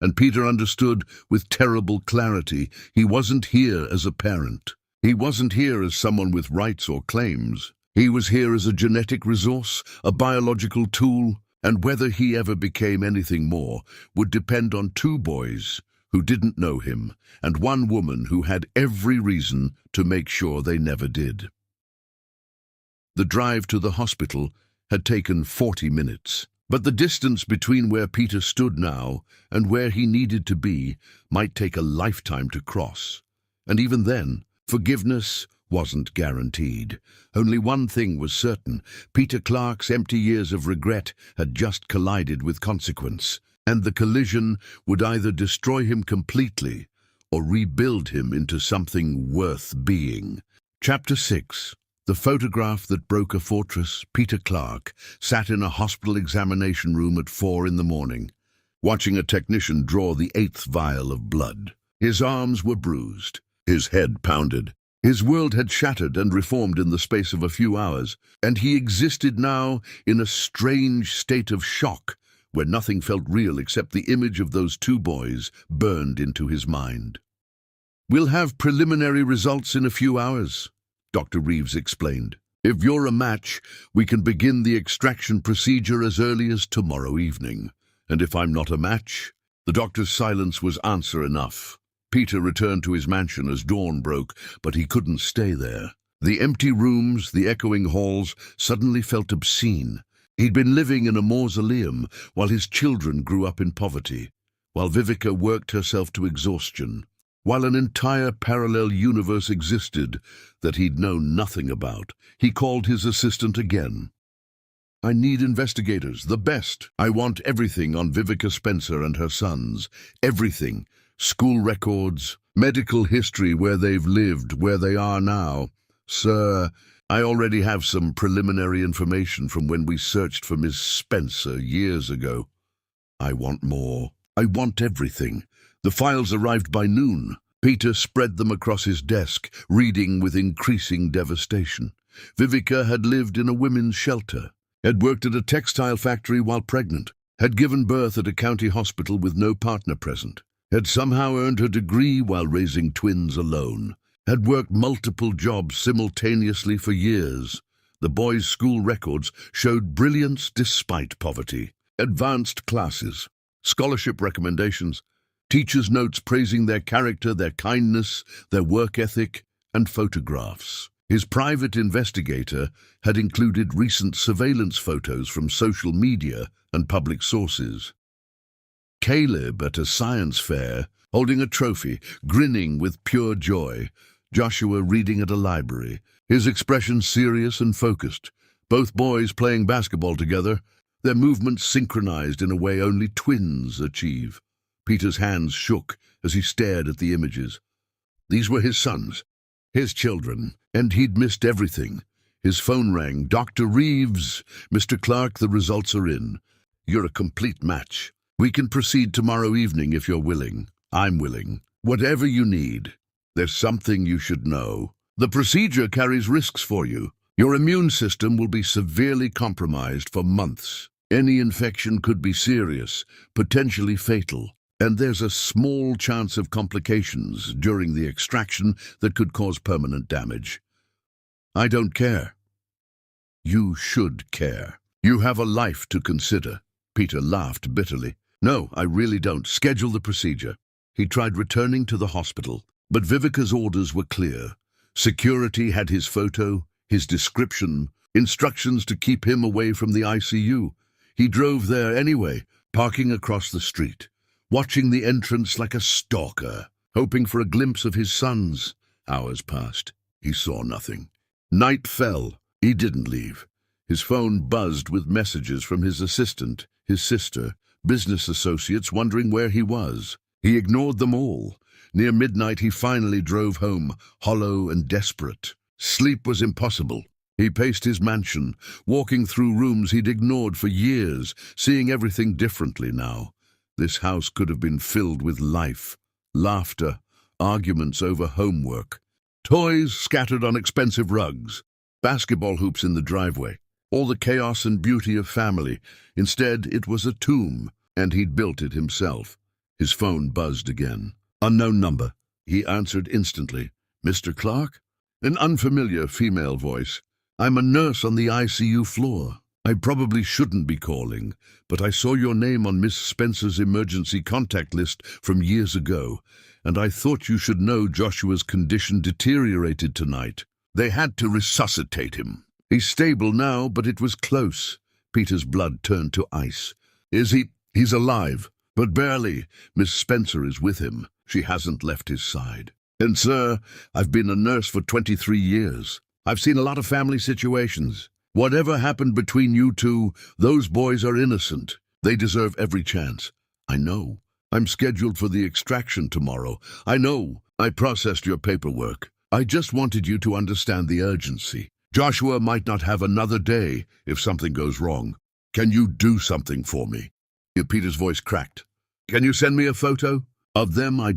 And Peter understood with terrible clarity he wasn't here as a parent. He wasn't here as someone with rights or claims. He was here as a genetic resource, a biological tool, and whether he ever became anything more would depend on 2 boys who didn't know him, and 1 woman who had every reason to make sure they never did. The drive to the hospital had taken 40 minutes, but the distance between where Peter stood now and where he needed to be might take a lifetime to cross. And even then, forgiveness wasn't guaranteed. Only one thing was certain: Peter Clark's empty years of regret had just collided with consequence. And the collision would either destroy him completely or rebuild him into something worth being. Chapter 6. The photograph that broke a fortress. Peter Clark sat in a hospital examination room at 4 in the morning, watching a technician draw the 8th vial of blood. His arms were bruised, his head pounded. His world had shattered and reformed in the space of a few hours, and he existed now in a strange state of shock, where nothing felt real except the image of those 2 boys burned into his mind. "We'll have preliminary results in a few hours," Dr. Reeves explained. "If you're a match, we can begin the extraction procedure as early as tomorrow evening. And if I'm not a match..." The doctor's silence was answer enough. Peter returned to his mansion as dawn broke, but he couldn't stay there. The empty rooms, the echoing halls, suddenly felt obscene. He'd been living in a mausoleum while his children grew up in poverty, while Vivica worked herself to exhaustion, while an entire parallel universe existed that he'd known nothing about. He called his assistant again. I need investigators, the best. I want everything on Vivica Spencer and her sons. Everything. School records, medical history, where they've lived, where they are now. Sir, I already have some preliminary information from when we searched for Miss Spencer years ago. I want more. I want everything. The files arrived by noon. Peter spread them across his desk, reading with increasing devastation. Vivica had lived in a women's shelter, had worked at a textile factory while pregnant, had given birth at a county hospital with no partner present, had somehow earned her degree while raising twins alone, had worked multiple jobs simultaneously for years. The boys' school records showed brilliance despite poverty, advanced classes, scholarship recommendations, teachers' notes praising their character, their kindness, their work ethic, and photographs. His private investigator had included recent surveillance photos from social media and public sources. Caleb at a science fair, holding a trophy, grinning with pure joy. Joshua reading at a library, his expression serious and focused. Both boys playing basketball together, their movements synchronized in a way only twins achieve. Peter's hands shook as he stared at the images. These were his sons, his children, and he'd missed everything. His phone rang. "Dr. Reeves, Mr. Clark, the results are in. You're a complete match. We can proceed tomorrow evening if you're willing. I'm willing. Whatever you need. There's something you should know. The procedure carries risks for you. Your immune system will be severely compromised for months. Any infection could be serious, potentially fatal. And there's a small chance of complications during the extraction that could cause permanent damage. I don't care. You should care. You have a life to consider." Peter laughed bitterly. "No, I really don't. Schedule the procedure." He tried returning to the hospital, but Vivica's orders were clear. Security had his photo, his description, instructions to keep him away from the ICU. He drove there anyway, parking across the street, watching the entrance like a stalker, hoping for a glimpse of his sons. Hours passed. He saw nothing. Night fell. He didn't leave. His phone buzzed with messages from his assistant, his sister, business associates wondering where he was. He ignored them all. Near midnight he finally drove home, hollow and desperate. Sleep was impossible. He paced his mansion, walking through rooms he'd ignored for years, seeing everything differently now. This house could have been filled with life, laughter, arguments over homework, toys scattered on expensive rugs, basketball hoops in the driveway, all the chaos and beauty of family. Instead, it was a tomb, and he'd built it himself. His phone buzzed again. "Unknown number." He answered instantly. "Mr. Clark?" An unfamiliar female voice. "I'm a nurse on the ICU floor. I probably shouldn't be calling, but I saw your name on Miss Spencer's emergency contact list from years ago, and I thought you should know Joshua's condition deteriorated tonight. They had to resuscitate him. He's stable now, but it was close." Peter's blood turned to ice. "Is he? He's alive, but barely. Miss Spencer is with him. She hasn't left his side. And sir, I've been a nurse for 23 years. I've seen a lot of family situations. Whatever happened between you two, those boys are innocent. They deserve every chance. I know. I'm scheduled for the extraction tomorrow. I know. I processed your paperwork. I just wanted you to understand the urgency. Joshua might not have another day if something goes wrong. Can you do something for me?" Peter's voice cracked. "Can you send me a photo of them? I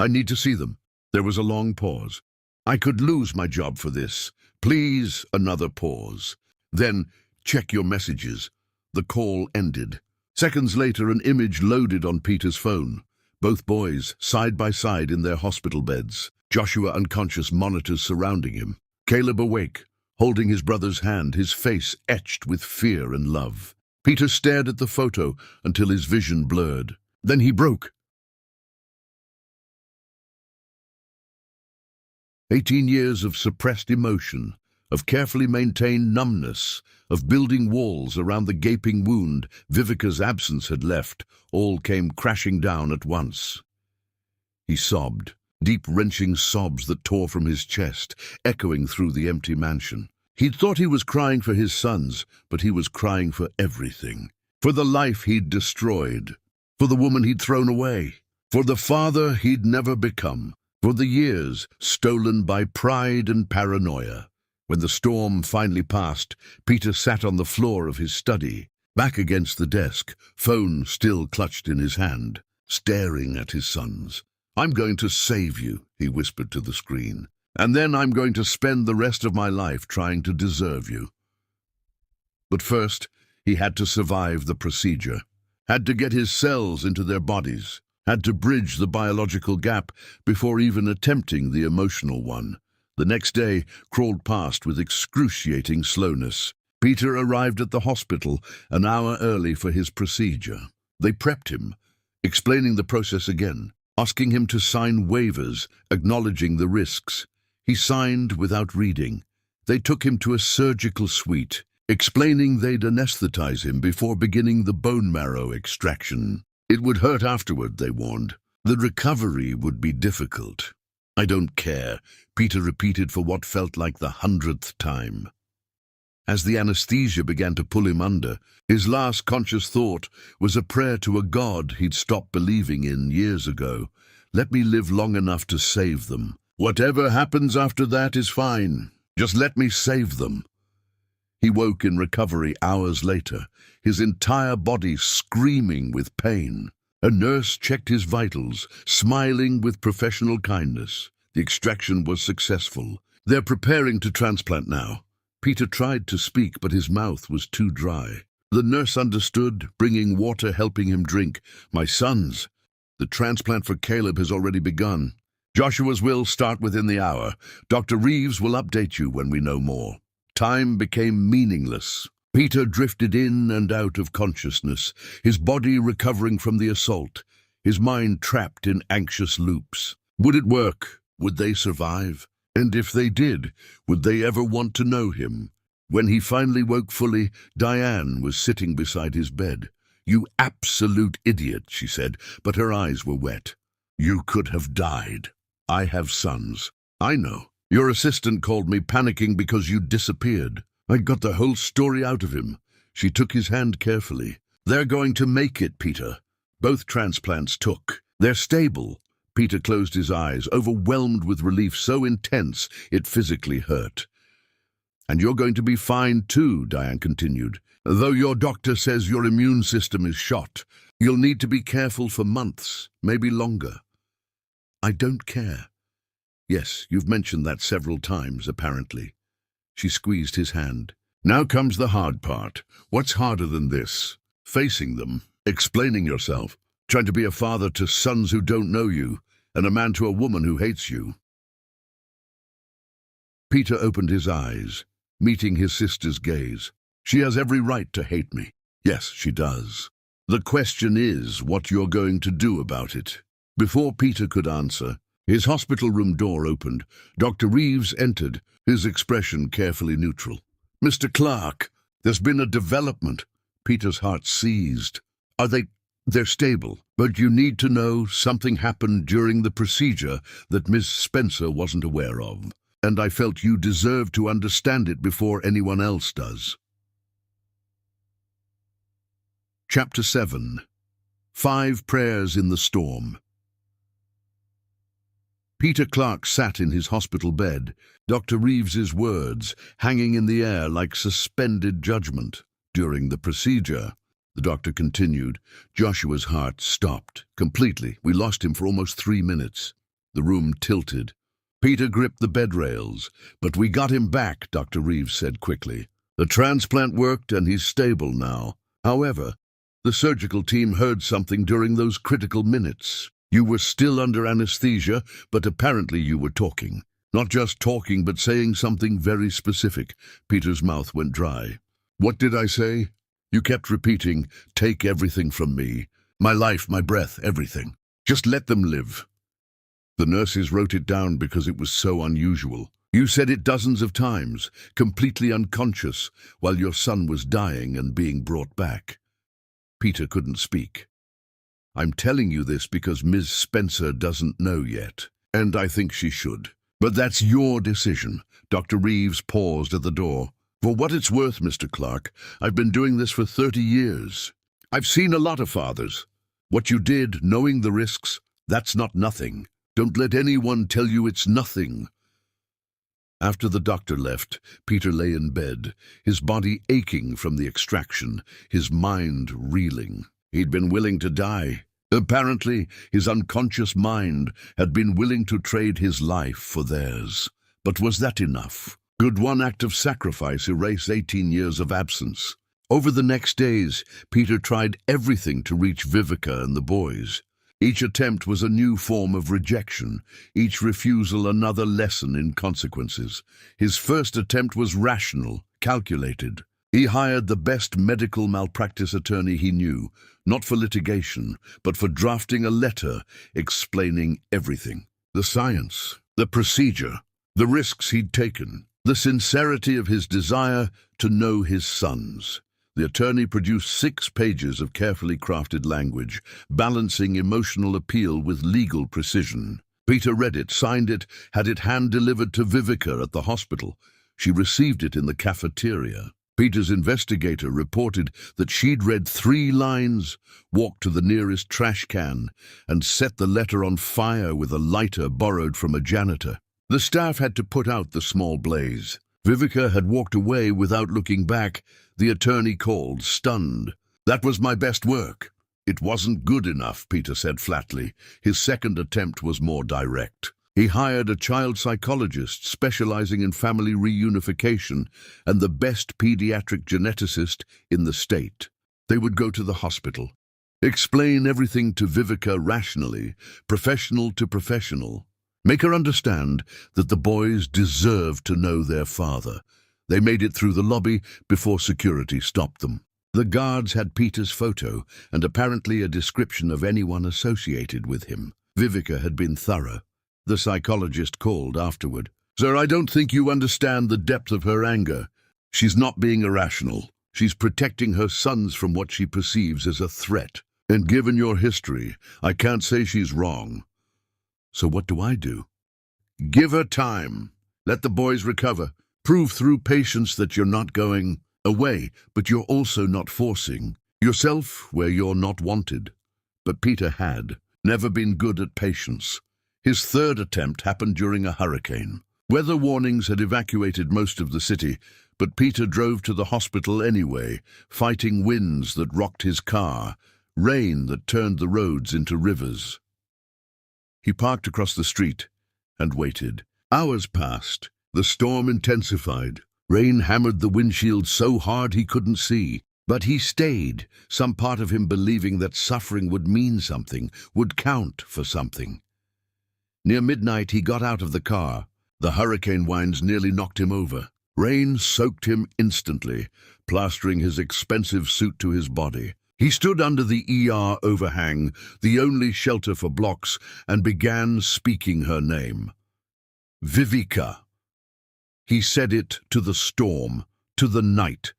need to see them." There was a long pause. "I could lose my job for this. Please." Another pause. Then, "Check your messages." The call ended. Seconds later, an image loaded on Peter's phone. Both boys, side by side in their hospital beds. Joshua unconscious, monitors surrounding him. Caleb awake, holding his brother's hand, his face etched with fear and love. Peter stared at the photo until his vision blurred. Then he broke. 18 years of suppressed emotion, of carefully maintained numbness, of building walls around the gaping wound Vivica's absence had left, all came crashing down at once. He sobbed, deep wrenching sobs that tore from his chest, echoing through the empty mansion. He'd thought he was crying for his sons, but he was crying for everything. For the life he'd destroyed, for the woman he'd thrown away, for the father he'd never become, for the years stolen by pride and paranoia. When the storm finally passed, Peter sat on the floor of his study, back against the desk, phone still clutched in his hand, staring at his sons. "I'm going to save you," he whispered to the screen. "And then I'm going to spend the rest of my life trying to deserve you." But first, he had to survive the procedure, had to get his cells into their bodies, had to bridge the biological gap before even attempting the emotional one. The next day crawled past with excruciating slowness. Peter arrived at the hospital an hour early for his procedure. They prepped him, explaining the process again, asking him to sign waivers, acknowledging the risks. He signed without reading. They took him to a surgical suite, explaining they'd anesthetize him before beginning the bone marrow extraction. It would hurt afterward, they warned. The recovery would be difficult. "I don't care," Peter repeated for what felt like the 100th time. As the anesthesia began to pull him under, his last conscious thought was a prayer to a God he'd stopped believing in years ago. "Let me live long enough to save them. Whatever happens after that is fine. Just let me save them." He woke in recovery hours later, his entire body screaming with pain. A nurse checked his vitals, smiling with professional kindness. The extraction was successful. "They're preparing to transplant now." Peter tried to speak, but his mouth was too dry. The nurse understood, bringing water, helping him drink. "My sons, the transplant for Caleb has already begun. Joshua's will start within the hour. Dr. Reeves will update you when we know more." Time became meaningless. Peter drifted in and out of consciousness, his body recovering from the assault, his mind trapped in anxious loops. Would it work? Would they survive? And if they did, would they ever want to know him? When he finally woke fully, Diane was sitting beside his bed. "You absolute idiot," she said, but her eyes were wet. "You could have died. I have sons. I know. Your assistant called me panicking because you disappeared. I got the whole story out of him." She took his hand carefully. "They're going to make it, Peter. Both transplants took. They're stable." Peter closed his eyes, overwhelmed with relief so intense it physically hurt. "And you're going to be fine too," Diane continued. "Though your doctor says your immune system is shot, you'll need to be careful for months, maybe longer." "I don't care." "Yes, you've mentioned that several times, apparently." She squeezed his hand. "Now comes the hard part. What's harder than this? Facing them, explaining yourself, trying to be a father to sons who don't know you, and a man to a woman who hates you." Peter opened his eyes, meeting his sister's gaze. "She has every right to hate me." "Yes, she does. The question is what you're going to do about it." Before Peter could answer, his hospital room door opened. Dr. Reeves entered, his expression carefully neutral. "Mr. Clark, there's been a development." Peter's heart seized. They're stable, but you need to know something happened during the procedure that Miss Spencer wasn't aware of, and I felt you deserve to understand it before anyone else does." Chapter 7. 5 Prayers in the Storm. Peter Clark sat in his hospital bed, Dr. Reeves's words hanging in the air like suspended judgment. "During the procedure," the doctor continued, "Joshua's heart stopped completely. We lost him for almost 3 minutes. The room tilted. Peter gripped the bed rails. "But we got him back," Dr. Reeves said quickly. "The transplant worked and he's stable now. However, the surgical team heard something during those critical minutes. You were still under anesthesia, but apparently you were talking. Not just talking, but saying something very specific." Peter's mouth went dry. "What did I say?" "You kept repeating, 'Take everything from me. My life, my breath, everything. Just let them live.' The nurses wrote it down because it was so unusual. You said it dozens of times, completely unconscious, while your son was dying and being brought back." Peter couldn't speak. "I'm telling you this because Ms. Spencer doesn't know yet, and I think she should. But that's your decision. Dr. Reeves paused at the door. For what it's worth, Mr. Clark, I've been doing this for 30 years. I've seen a lot of fathers. What you did, knowing the risks, that's not nothing. Don't let anyone tell you it's nothing. After the doctor left, Peter lay in bed, his body aching from the extraction, his mind reeling. He'd been willing to die. Apparently, his unconscious mind had been willing to trade his life for theirs. But was that enough? Could one act of sacrifice erase 18 years of absence? Over the next days, Peter tried everything to reach Vivica and the boys. Each attempt was a new form of rejection, each refusal another lesson in consequences. His first attempt was rational, calculated. He hired the best medical malpractice attorney he knew, not for litigation, but for drafting a letter explaining everything. The science, the procedure, the risks he'd taken, the sincerity of his desire to know his sons. The attorney produced 6 pages of carefully crafted language, balancing emotional appeal with legal precision. Peter read it, signed it, had it hand-delivered to Vivica at the hospital. She received it in the cafeteria. Peter's investigator reported that she'd read 3 lines, walked to the nearest trash can, and set the letter on fire with a lighter borrowed from a janitor. The staff had to put out the small blaze. Vivica had walked away without looking back. The attorney called, stunned. "That was my best work." "It wasn't good enough," Peter said flatly. His second attempt was more direct. He hired a child psychologist specializing in family reunification and the best pediatric geneticist in the state. They would go to the hospital, explain everything to Vivica rationally, professional to professional. Make her understand that the boys deserve to know their father. They made it through the lobby before security stopped them. The guards had Peter's photo and apparently a description of anyone associated with him. Vivica had been thorough. The psychologist called afterward. "Sir, I don't think you understand the depth of her anger. She's not being irrational. She's protecting her sons from what she perceives as a threat. And given your history, I can't say she's wrong. So what do I do?" "Give her time. Let the boys recover. Prove through patience that you're not going away, but you're also not forcing yourself where you're not wanted." But Peter had never been good at patience. His third attempt happened during a hurricane. Weather warnings had evacuated most of the city, but Peter drove to the hospital anyway, fighting winds that rocked his car, rain that turned the roads into rivers. He parked across the street and waited. Hours passed. The storm intensified. Rain hammered the windshield so hard he couldn't see. But he stayed, some part of him believing that suffering would mean something, would count for something. Near midnight, he got out of the car. The hurricane winds nearly knocked him over. Rain soaked him instantly, plastering his expensive suit to his body. He stood under the ER overhang, the only shelter for blocks, and began speaking her name. Vivica. He said it to the storm, to the night,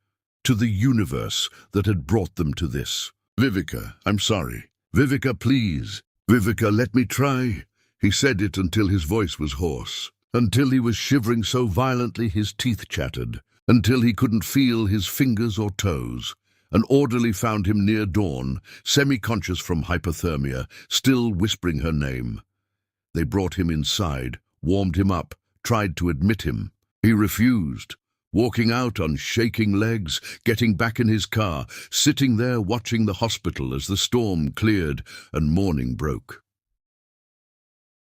to the universe that had brought them to this. "Vivica, I'm sorry. Vivica, please. Vivica, let me try." He said it until his voice was hoarse, until he was shivering so violently his teeth chattered, until he couldn't feel his fingers or toes. An orderly found him near dawn, semi-conscious from hypothermia, still whispering her name. They brought him inside, warmed him up, tried to admit him. He refused, walking out on shaking legs, getting back in his car, sitting there watching the hospital as the storm cleared and morning broke.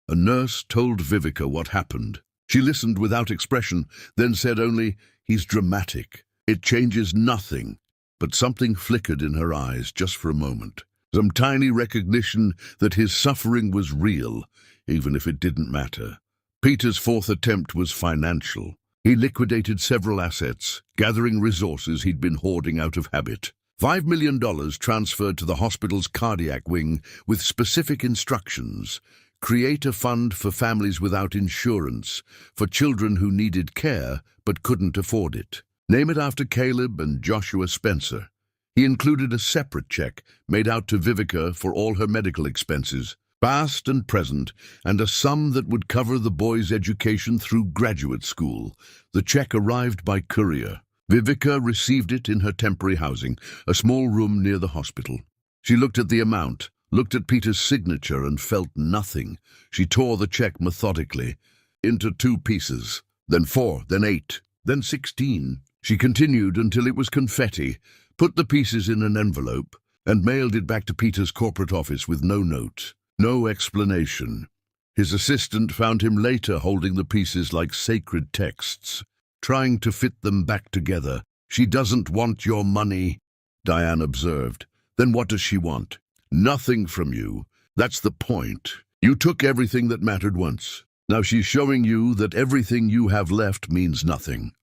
A nurse told Vivica what happened. She listened without expression, then said only, "He's dramatic. It changes nothing." But something flickered in her eyes just for a moment. Some tiny recognition that his suffering was real, even if it didn't matter. Peter's fourth attempt was financial. He liquidated several assets, gathering resources he'd been hoarding out of habit. $5 million transferred to the hospital's cardiac wing with specific instructions. Create a fund for families without insurance, for children who needed care but couldn't afford it. Name it after Caleb and Joshua Spencer. He included a separate check made out to Vivica for all her medical expenses. past and present, and a sum that would cover the boy's education through graduate school. The check arrived by courier. Vivica received it in her temporary housing, a small room near the hospital. She looked at the amount, looked at Peter's signature, and felt nothing. She tore the check methodically into 2 pieces, then 4, then 8, then 16. She continued until it was confetti, put the pieces in an envelope, and mailed it back to Peter's corporate office with no note, no explanation. His assistant found him later holding the pieces like sacred texts, trying to fit them back together. "She doesn't want your money," Diane observed. "Then what does she want?" "Nothing from you. That's the point. You took everything that mattered once. Now she's showing you that everything you have left means nothing."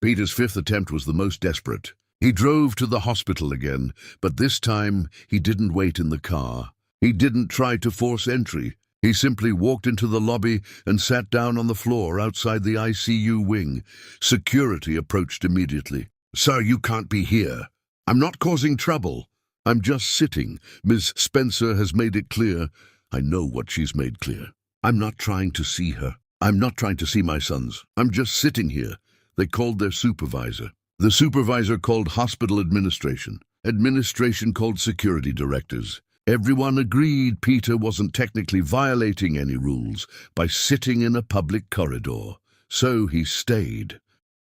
Peter's 5th attempt was the most desperate. He drove to the hospital again, but this time he didn't wait in the car. He didn't try to force entry. He simply walked into the lobby and sat down on the floor outside the ICU wing. Security approached immediately. "Sir, you can't be here. I'm not causing trouble. I'm just sitting. Ms. Spencer has made it clear." "I know what she's made clear. I'm not trying to see her. I'm not trying to see my sons. I'm just sitting here." They called their supervisor. The supervisor called hospital administration. Administration called security directors. Everyone agreed Peter wasn't technically violating any rules by sitting in a public corridor. So he stayed.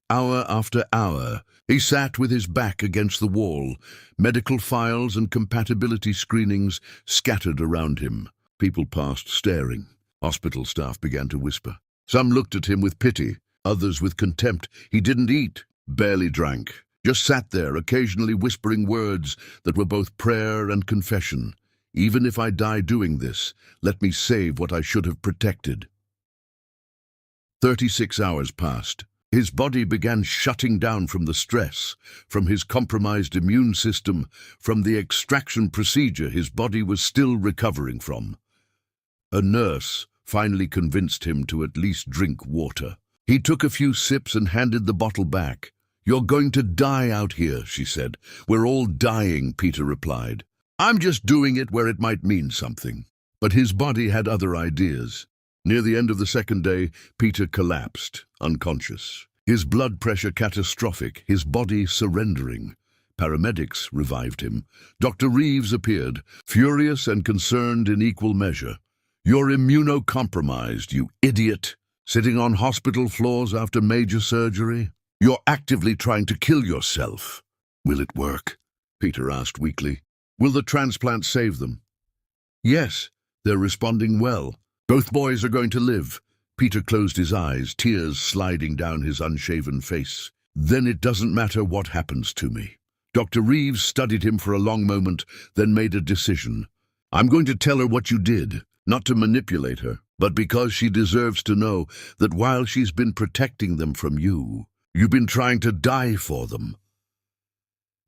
Hour after hour, he sat with his back against the wall, medical files and compatibility screenings scattered around him. People passed staring. Hospital staff began to whisper. Some looked at him with pity, others with contempt. He didn't eat, barely drank, just sat there, occasionally whispering words that were both prayer and confession. "Even if I die doing this, let me save what I should have protected." 36 hours passed. His body began shutting down from the stress, from his compromised immune system, from the extraction procedure his body was still recovering from. A nurse finally convinced him to at least drink water. He took a few sips and handed the bottle back. "You're going to die out here," she said. "We're all dying," Peter replied. "I'm just doing it where it might mean something." But his body had other ideas. Near the end of the 2nd day, Peter collapsed, unconscious. His blood pressure catastrophic, his body surrendering. Paramedics revived him. Dr. Reeves appeared, furious and concerned in equal measure. "You're immunocompromised, you idiot. Sitting on hospital floors after major surgery? You're actively trying to kill yourself." "Will it work?" Peter asked weakly. "Will the transplant save them?" "Yes, they're responding well. Both boys are going to live." Peter closed his eyes, tears sliding down his unshaven face. "Then it doesn't matter what happens to me." Dr. Reeves studied him for a long moment, then made a decision. "I'm going to tell her what you did, not to manipulate her, but because she deserves to know that while she's been protecting them from you, you've been trying to die for them."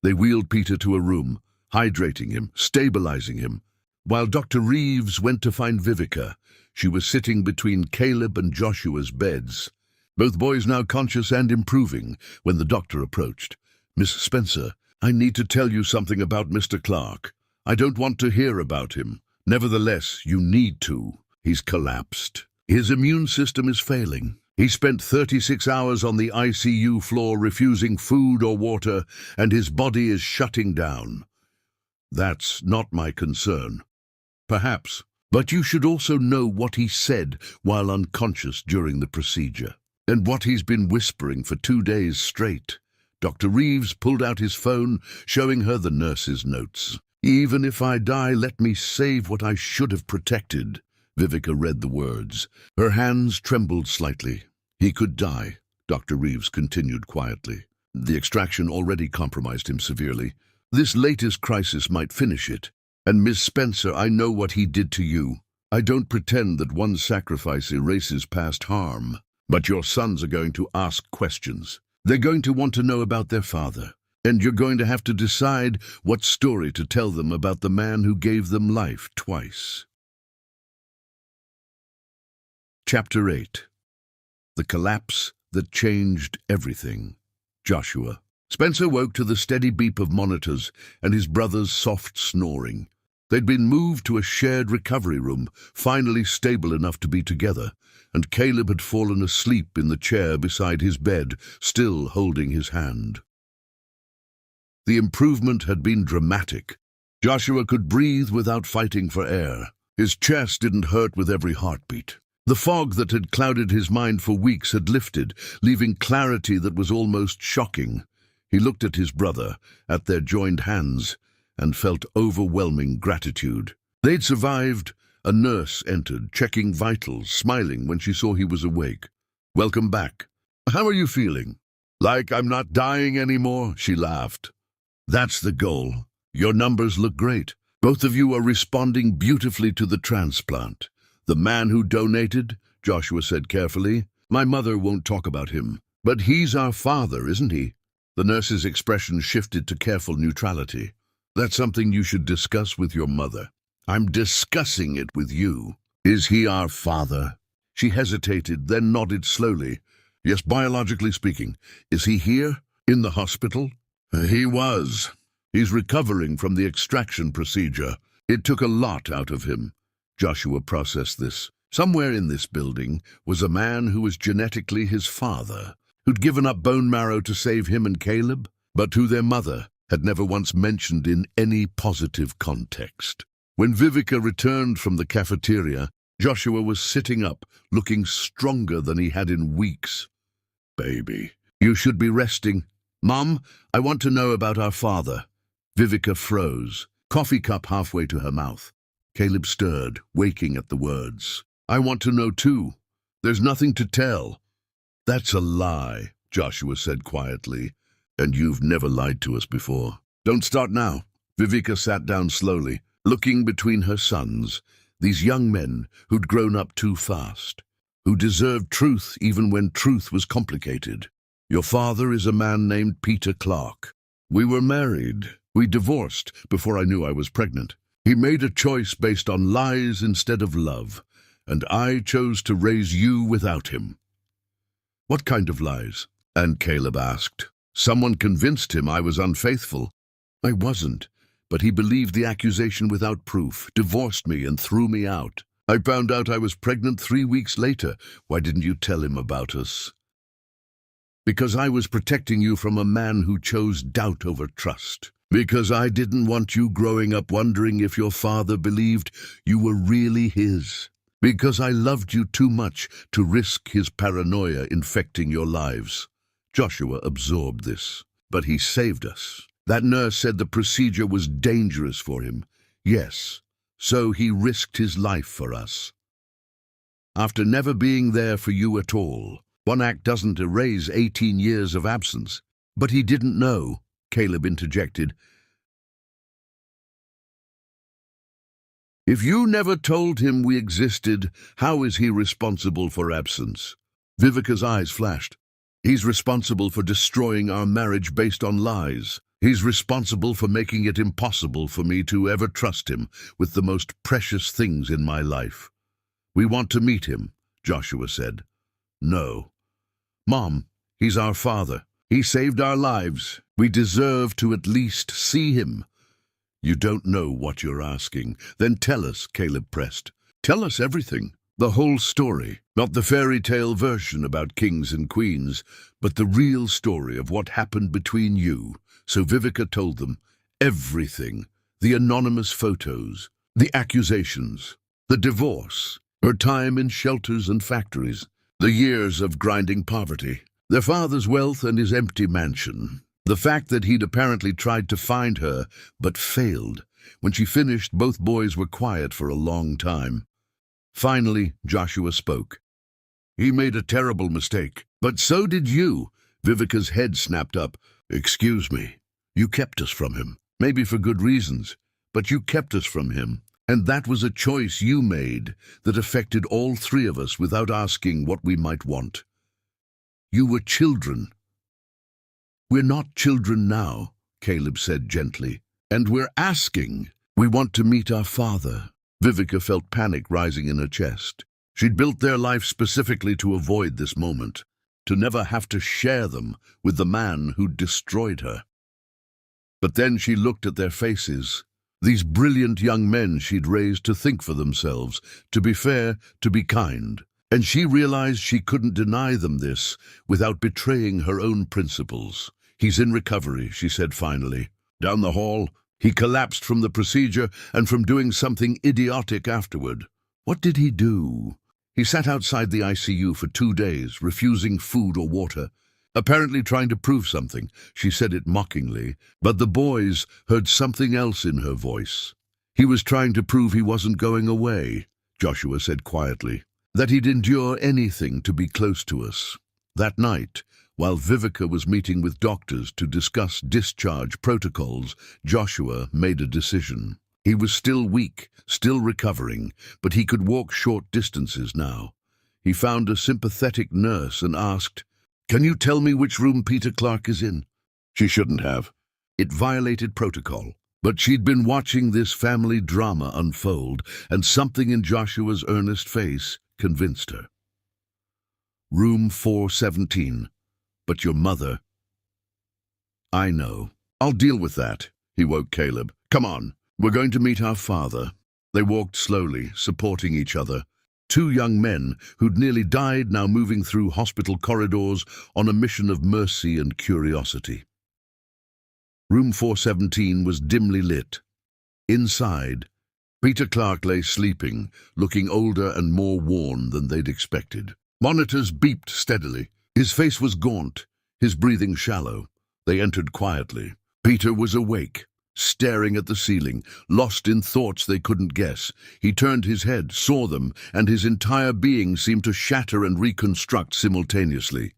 They wheeled Peter to a room, hydrating him, stabilizing him, while Dr. Reeves went to find Vivica. She was sitting between Caleb and Joshua's beds, both boys now conscious and improving, when the doctor approached. "Miss Spencer, I need to tell you something about Mr. Clark. I don't want to hear about him. Nevertheless, you need to. He's collapsed. His immune system is failing. He spent 36 hours on the ICU floor refusing food or water, and his body is shutting down. That's not my concern. Perhaps. But you should also know what he said while unconscious during the procedure, and what he's been whispering for 2 days straight." Dr. Reeves pulled out his phone, showing her the nurse's notes. "Even if I die, let me save what I should have protected." Vivica read the words. Her hands trembled slightly. "He could die," Dr. Reeves continued quietly. "The extraction already compromised him severely. This latest crisis might finish it. And Miss Spencer, I know what he did to you. I don't pretend that one sacrifice erases past harm. But your sons are going to ask questions. They're going to want to know about their father. And you're going to have to decide what story to tell them about the man who gave them life twice." Chapter 8. The Collapse That Changed Everything. Joshua. Spencer woke to the steady beep of monitors and his brother's soft snoring. They'd been moved to a shared recovery room, finally stable enough to be together, and Caleb had fallen asleep in the chair beside his bed, still holding his hand. The improvement had been dramatic. Joshua could breathe without fighting for air. His chest didn't hurt with every heartbeat. The fog that had clouded his mind for weeks had lifted, leaving clarity that was almost shocking. He looked at his brother, at their joined hands, and felt overwhelming gratitude. They'd survived. A nurse entered, checking vitals, smiling when she saw he was awake. "Welcome back. How are you feeling?" "Like I'm not dying anymore," she laughed. "That's the goal. Your numbers look great. Both of you are responding beautifully to the transplant. The man who donated," Joshua said carefully, "my mother won't talk about him. But he's our father, isn't he?" The nurse's expression shifted to careful neutrality. "That's something you should discuss with your mother." "I'm discussing it with you. Is he our father?" She hesitated, then nodded slowly. "Yes, biologically speaking. Is he here? In the hospital?" "He was. He's recovering from the extraction procedure. It took a lot out of him." Joshua processed this. Somewhere in this building was a man who was genetically his father, who'd given up bone marrow to save him and Caleb, but who their mother had never once mentioned in any positive context. When Vivica returned from the cafeteria, Joshua was sitting up, looking stronger than he had in weeks. "Baby, you should be resting." "Mom, I want to know about our father." Vivica froze, coffee cup halfway to her mouth. Caleb stirred, waking at the words. "I want to know too. There's nothing to tell." "That's a lie," Joshua said quietly, "and you've never lied to us before." "Don't start now." Vivica sat down slowly, looking between her sons, these young men who'd grown up too fast, who deserved truth even when truth was complicated. "Your father is a man named Peter Clark. We were married. We divorced before I knew I was pregnant. He made a choice based on lies instead of love, and I chose to raise you without him." "What kind of lies?" And Caleb asked. "Someone convinced him I was unfaithful." "I wasn't, but he believed the accusation without proof, divorced me and threw me out. I found out I was pregnant 3 weeks later. Why didn't you tell him about us?" "Because I was protecting you from a man who chose doubt over trust. Because I didn't want you growing up wondering if your father believed you were really his. Because I loved you too much to risk his paranoia infecting your lives." Joshua absorbed this. "But he saved us. That nurse said the procedure was dangerous for him. Yes, so he risked his life for us. After never being there for you at all. One act doesn't erase 18 years of absence." "But he didn't know," Caleb interjected. "If you never told him we existed, how is he responsible for absence?" Vivica's eyes flashed. "He's responsible for destroying our marriage based on lies. He's responsible for making it impossible for me to ever trust him with the most precious things in my life." "We want to meet him," Joshua said. "No." "Mom, he's our father. He saved our lives. We deserve to at least see him." "You don't know what you're asking." "Then tell us," Caleb pressed. "Tell us everything. The whole story. Not the fairy tale version about kings and queens, but the real story of what happened between you." So Vivica told them everything. The anonymous photos, the accusations, the divorce, her time in shelters and factories, the years of grinding poverty, their father's wealth and his empty mansion, the fact that he'd apparently tried to find her but failed. When she finished, both boys were quiet for a long time. Finally, Joshua spoke. "He made a terrible mistake, but so did you." Vivica's head snapped up. "Excuse me. You kept us from him, maybe for good reasons, but you kept us from him, and that was a choice you made that affected all 3 of us without asking what we might want. You were children." "We're not children now," Caleb said gently, "and we're asking. We want to meet our father." Vivica felt panic rising in her chest. She'd built their life specifically to avoid this moment, to never have to share them with the man who'd destroyed her. But then she looked at their faces, these brilliant young men she'd raised to think for themselves, to be fair, to be kind, and she realized she couldn't deny them this without betraying her own principles. "He's in recovery," she said finally. Down the hall, he collapsed from the procedure and from doing something idiotic afterward. What did he do? He sat outside the ICU for 2 days, refusing food or water, apparently trying to prove something. She said it mockingly, but the boys heard something else in her voice. "He was trying to prove he wasn't going away," Joshua said quietly, "that he'd endure anything to be close to us." That night, while Vivica was meeting with doctors to discuss discharge protocols, Joshua made a decision. He was still weak, still recovering, but he could walk short distances now. He found a sympathetic nurse and asked, "Can you tell me which room Peter Clark is in?" She shouldn't have. It violated protocol. But she'd been watching this family drama unfold, and something in Joshua's earnest face convinced her. "Room 417. But your mother—" "I know. I'll deal with that," he woke Caleb. "Come on, we're going to meet our father." They walked slowly, supporting each other. Two young men who'd nearly died, now moving through hospital corridors on a mission of mercy and curiosity. Room 417 was dimly lit. Inside, Peter Clark lay sleeping, looking older and more worn than they'd expected. Monitors beeped steadily. His face was gaunt, his breathing shallow. They entered quietly. Peter was awake, staring at the ceiling, lost in thoughts they couldn't guess. He turned his head, saw them, and his entire being seemed to shatter and reconstruct simultaneously.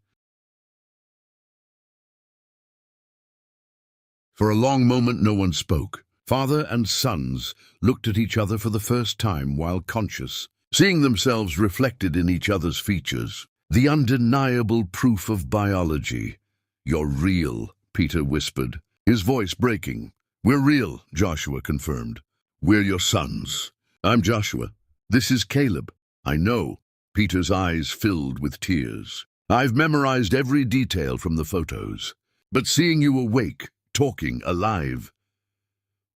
For a long moment no one spoke. Father and sons looked at each other for the first time while conscious, seeing themselves reflected in each other's features. The undeniable proof of biology. "You're real," Peter whispered, his voice breaking. "We're real," Joshua confirmed. "We're your sons." "I'm Joshua. This is Caleb." "I know." Peter's eyes filled with tears. "I've memorized every detail from the photos. But seeing you awake, talking, alive—"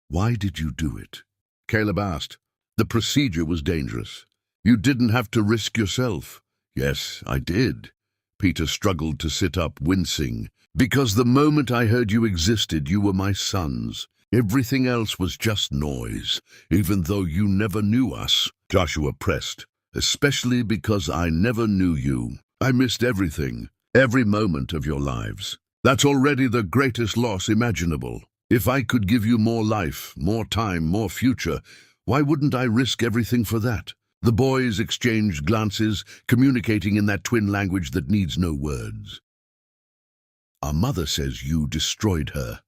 "Why did you do it?" Caleb asked. "The procedure was dangerous. You didn't have to risk yourself." "Yes, I did." Peter struggled to sit up, wincing. "Because the moment I heard you existed, you were my sons. Everything else was just noise, even though you never knew us." Joshua pressed. "Especially because I never knew you. I missed everything, every moment of your lives. That's already the greatest loss imaginable. If I could give you more life, more time, more future, why wouldn't I risk everything for that?" The boys exchanged glances, communicating in that twin language that needs no words. "Our mother says you destroyed her,"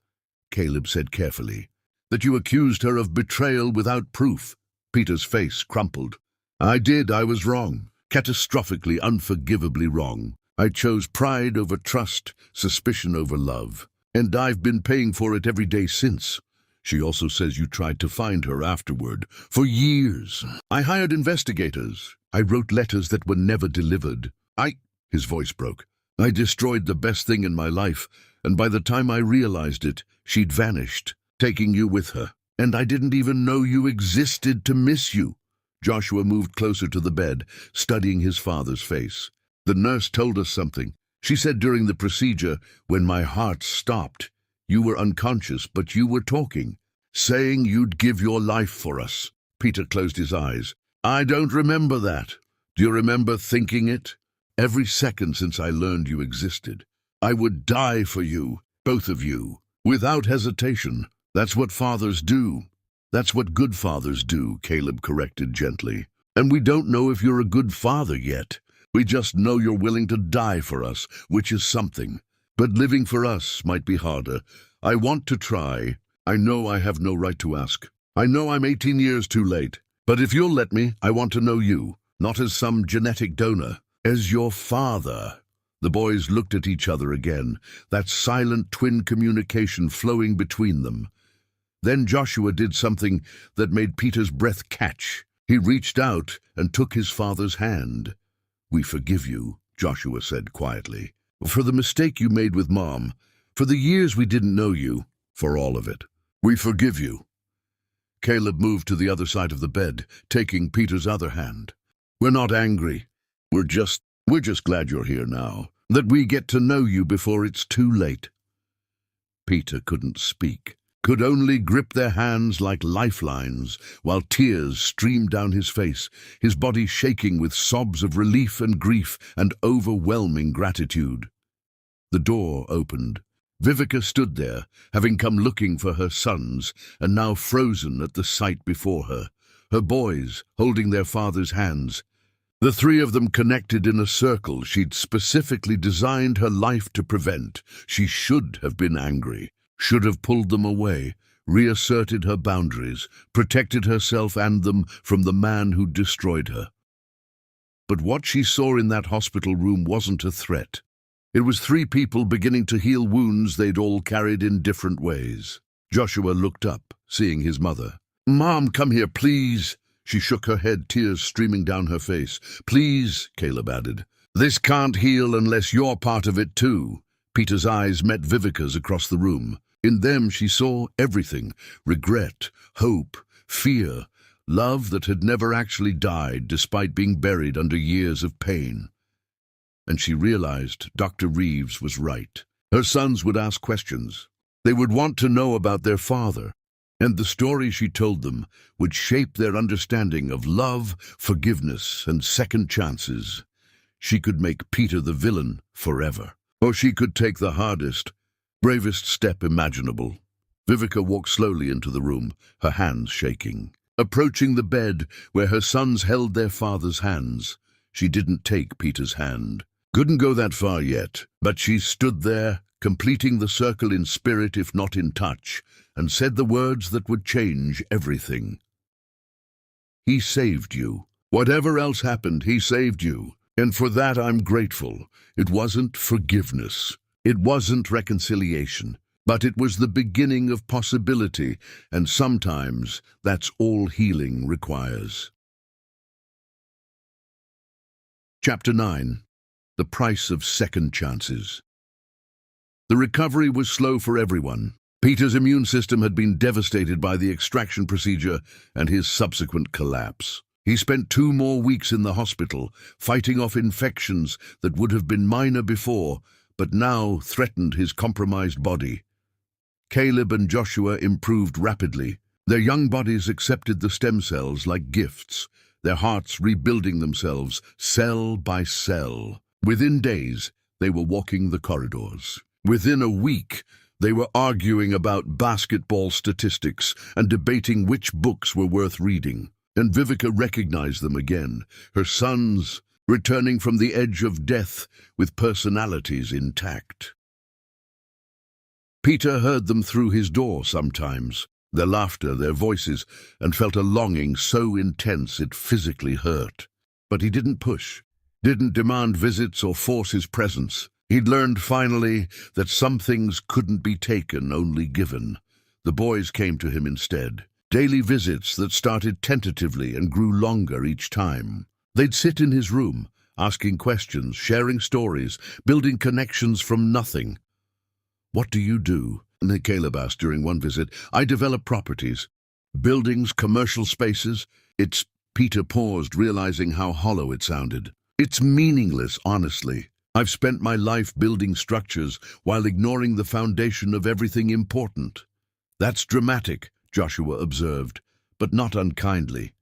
Caleb said carefully. "That you accused her of betrayal without proof." Peter's face crumpled. "I did. I was wrong. Catastrophically, unforgivably wrong. I chose pride over trust, suspicion over love. And I've been paying for it every day since. She also says you tried to find her afterward, for years. I hired investigators. I wrote letters that were never delivered. His voice broke. "I destroyed the best thing in my life, and by the time I realized it, she'd vanished, taking you with her. And I didn't even know you existed to miss you." Joshua moved closer to the bed, studying his father's face. "The nurse told us something. She said during the procedure, when my heart stopped, you were unconscious, but you were talking, saying you'd give your life for us." Peter closed his eyes. "I don't remember that. Do you remember thinking it? Every second since I learned you existed. I would die for you, both of you, without hesitation. That's what fathers do. That's what good fathers do," Caleb corrected gently. "And we don't know if you're a good father yet. We just know you're willing to die for us, which is something. But living for us might be harder. I want to try. I know I have no right to ask. I know I'm 18 years too late. But if you'll let me, I want to know you, not as some genetic donor, as your father." The boys looked at each other again, that silent twin communication flowing between them. Then Joshua did something that made Peter's breath catch. He reached out and took his father's hand. "We forgive you," Joshua said quietly. For the mistake you made with Mom, for the years we didn't know you, for all of it. We forgive you." Caleb moved to the other side of the bed, taking Peter's other hand. "We're not angry. We're just glad you're here now, that we get to know you before it's too late." Peter couldn't speak, could only grip their hands like lifelines, while tears streamed down his face, his body shaking with sobs of relief and grief and overwhelming gratitude. The door opened. Vivica stood there, having come looking for her sons, and now frozen at the sight before her, her boys holding their father's hands. The three of them connected in a circle she'd specifically designed her life to prevent. She should have been angry, should have pulled them away, reasserted her boundaries, protected herself and them from the man who destroyed her. But what she saw in that hospital room wasn't a threat. It was three people beginning to heal wounds they'd all carried in different ways. Joshua looked up, seeing his mother. "Mom, come here, please." She shook her head, tears streaming down her face. "Please," Caleb added. "This can't heal unless you're part of it too." Peter's eyes met Vivica's across the room. In them she saw everything: regret, hope, fear, love that had never actually died despite being buried under years of pain. And she realized Dr. Reeves was right. Her sons would ask questions. They would want to know about their father, and the story she told them would shape their understanding of love, forgiveness, and second chances. She could make Peter the villain forever, or she could take the hardest, bravest step imaginable. Vivica walked slowly into the room, her hands shaking. Approaching the bed where her sons held their father's hands, she didn't take Peter's hand. Couldn't go that far yet, but she stood there, completing the circle in spirit if not in touch, and said the words that would change everything. "He saved you. Whatever else happened, he saved you. And for that I'm grateful. It wasn't forgiveness. It wasn't reconciliation. But it was the beginning of possibility, and sometimes that's all healing requires." Chapter 9. The Price of Second Chances. The recovery was slow for everyone. Peter's immune system had been devastated by the extraction procedure and his subsequent collapse. He spent 2 more weeks in the hospital, fighting off infections that would have been minor before, but now threatened his compromised body. Caleb and Joshua improved rapidly. Their young bodies accepted the stem cells like gifts, their hearts rebuilding themselves cell by cell. Within days, they were walking the corridors. Within a week, they were arguing about basketball statistics and debating which books were worth reading. And Vivica recognized them again, her sons returning from the edge of death with personalities intact. Peter heard them through his door sometimes, their laughter, their voices, and felt a longing so intense it physically hurt. But he didn't push, didn't demand visits or force his presence. He'd learned finally that some things couldn't be taken, only given. The boys came to him instead. Daily visits that started tentatively and grew longer each time. They'd sit in his room, asking questions, sharing stories, building connections from nothing. "What do you do?" Caleb asked during one visit. "I develop properties. Buildings, commercial spaces." Peter paused, realizing how hollow it sounded. "It's meaningless, honestly. I've spent my life building structures while ignoring the foundation of everything important." "That's dramatic," Joshua observed, but not unkindly.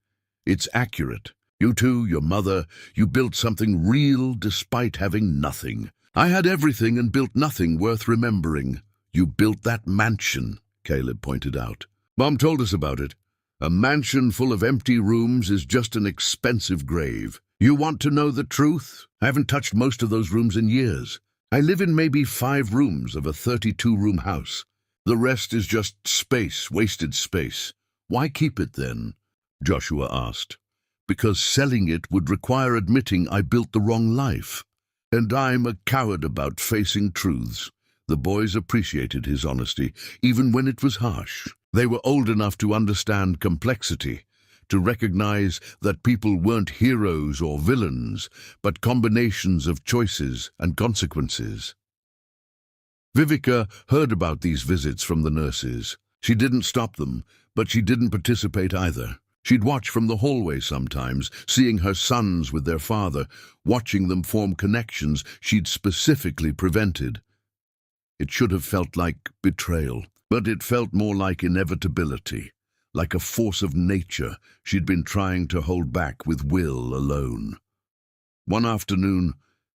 "It's accurate. You two, your mother, you built something real despite having nothing. I had everything and built nothing worth remembering." "You built that mansion," Caleb pointed out. "Mom told us about it. A mansion full of empty rooms is just an expensive grave. You want to know the truth? I haven't touched most of those rooms in years. I live in maybe 5 rooms of a 32-room house. The rest is just space, wasted space." "Why keep it then?" Joshua asked. "Because selling it would require admitting I built the wrong life. And I'm a coward about facing truths." The boys appreciated his honesty, even when it was harsh. They were old enough to understand complexity. to recognize that people weren't heroes or villains, but combinations of choices and consequences. Vivica heard about these visits from the nurses. She didn't stop them, but she didn't participate either. She'd watch from the hallway sometimes, seeing her sons with their father, watching them form connections she'd specifically prevented. It should have felt like betrayal, but it felt more like inevitability, like a force of nature she'd been trying to hold back with will alone. One afternoon,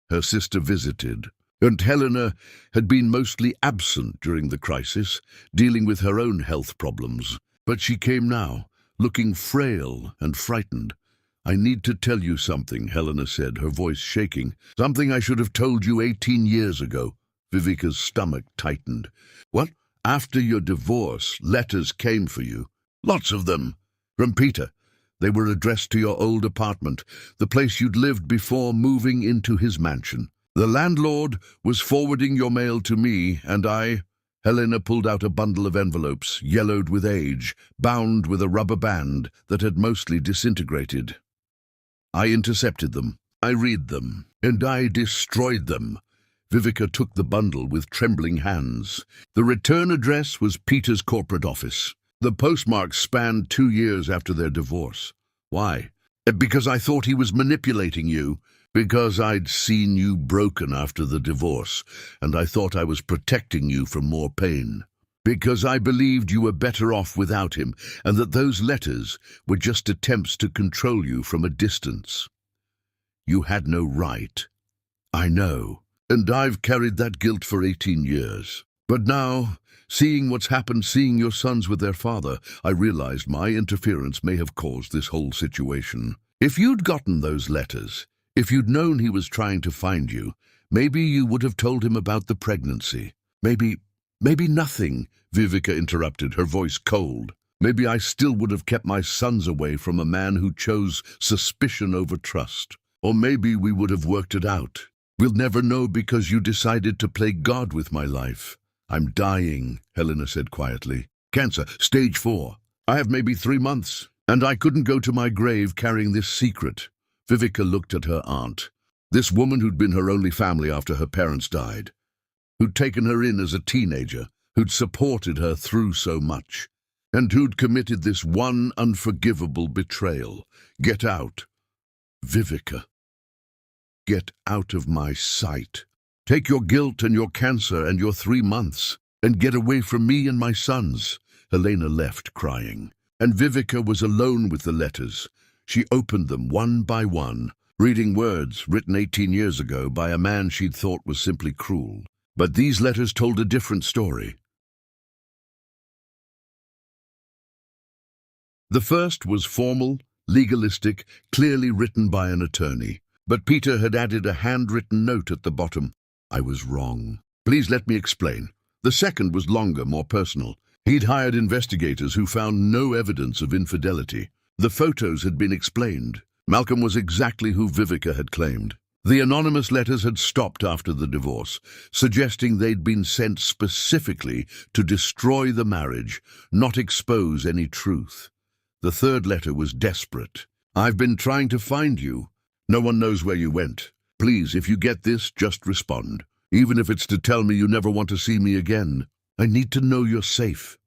her sister visited, and Helena had been mostly absent during the crisis, dealing with her own health problems. But she came now, looking frail and frightened. "I need to tell you something," Helena said, her voice shaking. "Something I should have told you 18 years ago." Vivica's stomach tightened. "What? After your divorce, letters came for you?" "Lots of them. From Peter. They were addressed to your old apartment, the place you'd lived before moving into his mansion. The landlord was forwarding your mail to me, and I—" Helena pulled out a bundle of envelopes, yellowed with age, bound with a rubber band that had mostly disintegrated. "I intercepted them. I read them. And I destroyed them." Vivica took the bundle with trembling hands. The return address was Peter's corporate office. The postmark spanned 2 years after their divorce. "Why?" "Because I thought he was manipulating you. Because I'd seen you broken after the divorce, and I thought I was protecting you from more pain. Because I believed you were better off without him, and that those letters were just attempts to control you from a distance. You had no right. I know, and I've carried that guilt for 18 years. But now, seeing what's happened, seeing your sons with their father, I realized my interference may have caused this whole situation. If you'd gotten those letters, if you'd known he was trying to find you, maybe you would have told him about the pregnancy. Maybe nothing," Vivica interrupted, her voice cold. "Maybe I still would have kept my sons away from a man who chose suspicion over trust. Or maybe we would have worked it out. We'll never know because you decided to play God with my life." "I'm dying," Helena said quietly. "Cancer, stage 4. I have maybe 3 months, and I couldn't go to my grave carrying this secret." Vivica looked at her aunt, this woman who'd been her only family after her parents died, who'd taken her in as a teenager, who'd supported her through so much, and who'd committed this one unforgivable betrayal. "Get out. Vivica. Get out of my sight. Take your guilt and your cancer and your 3 months, and get away from me and my sons." Helena left, crying, and Vivica was alone with the letters. She opened them one by one, reading words written 18 years ago by a man she'd thought was simply cruel. But these letters told a different story. The first was formal, legalistic, clearly written by an attorney. But Peter had added a handwritten note at the bottom. "I was wrong. Please let me explain." The second was longer, more personal. He'd hired investigators who found no evidence of infidelity. The photos had been explained. Malcolm was exactly who Vivica had claimed. The anonymous letters had stopped after the divorce, suggesting they'd been sent specifically to destroy the marriage, not expose any truth. The third letter was desperate. "I've been trying to find you. No one knows where you went. Please, if you get this, just respond. Even if it's to tell me you never want to see me again. I need to know you're safe."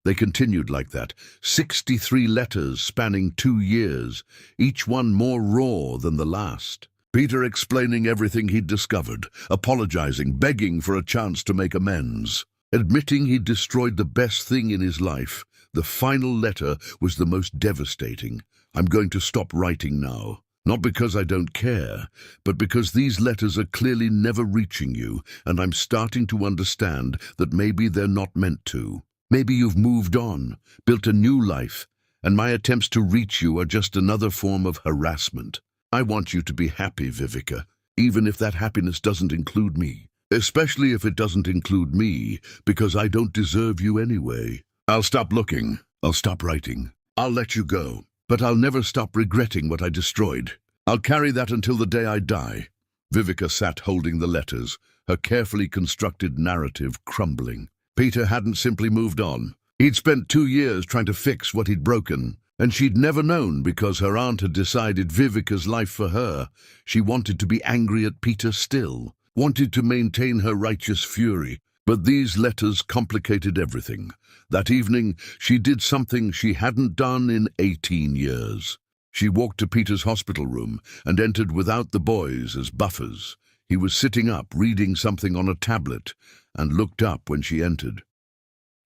They continued like that, 63 letters spanning 2 years, each one more raw than the last. Peter explaining everything he'd discovered, apologizing, begging for a chance to make amends, admitting he'd destroyed the best thing in his life. The final letter was the most devastating. "I'm going to stop writing now. Not because I don't care, but because these letters are clearly never reaching you, and I'm starting to understand that maybe they're not meant to. Maybe you've moved on, built a new life, and my attempts to reach you are just another form of harassment. I want you to be happy, Vivica, even if that happiness doesn't include me. Especially if it doesn't include me, because I don't deserve you anyway. I'll stop looking. I'll stop writing. I'll let you go. But I'll never stop regretting what I destroyed. I'll carry that until the day I die." Vivica sat holding the letters, her carefully constructed narrative crumbling. Peter hadn't simply moved on. He'd spent 2 years trying to fix what he'd broken, And she'd never known because her aunt had decided Vivica's life for her. She wanted to be angry at Peter still, wanted to maintain her righteous fury. But these letters complicated everything. That evening, she did something she hadn't done in 18 years. She walked to Peter's hospital room and entered without the boys as buffers. He was sitting up, reading something on a tablet, and looked up when she entered.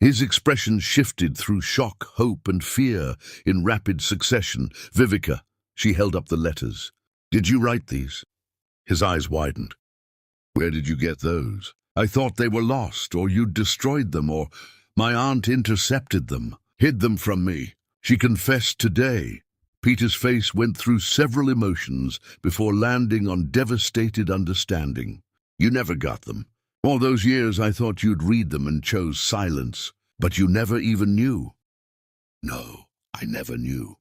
His expression shifted through shock, hope, and fear in rapid succession. "Vivica," she held up the letters. "Did you write these?" His eyes widened. "Where did you get those? I thought they were lost, or you'd destroyed them, or my aunt intercepted them, hid them from me. She confessed today." Peter's face went through several emotions before landing on devastated understanding. "You never got them. All those years I thought you'd read them and chose silence, but you never even knew." "No, I never knew."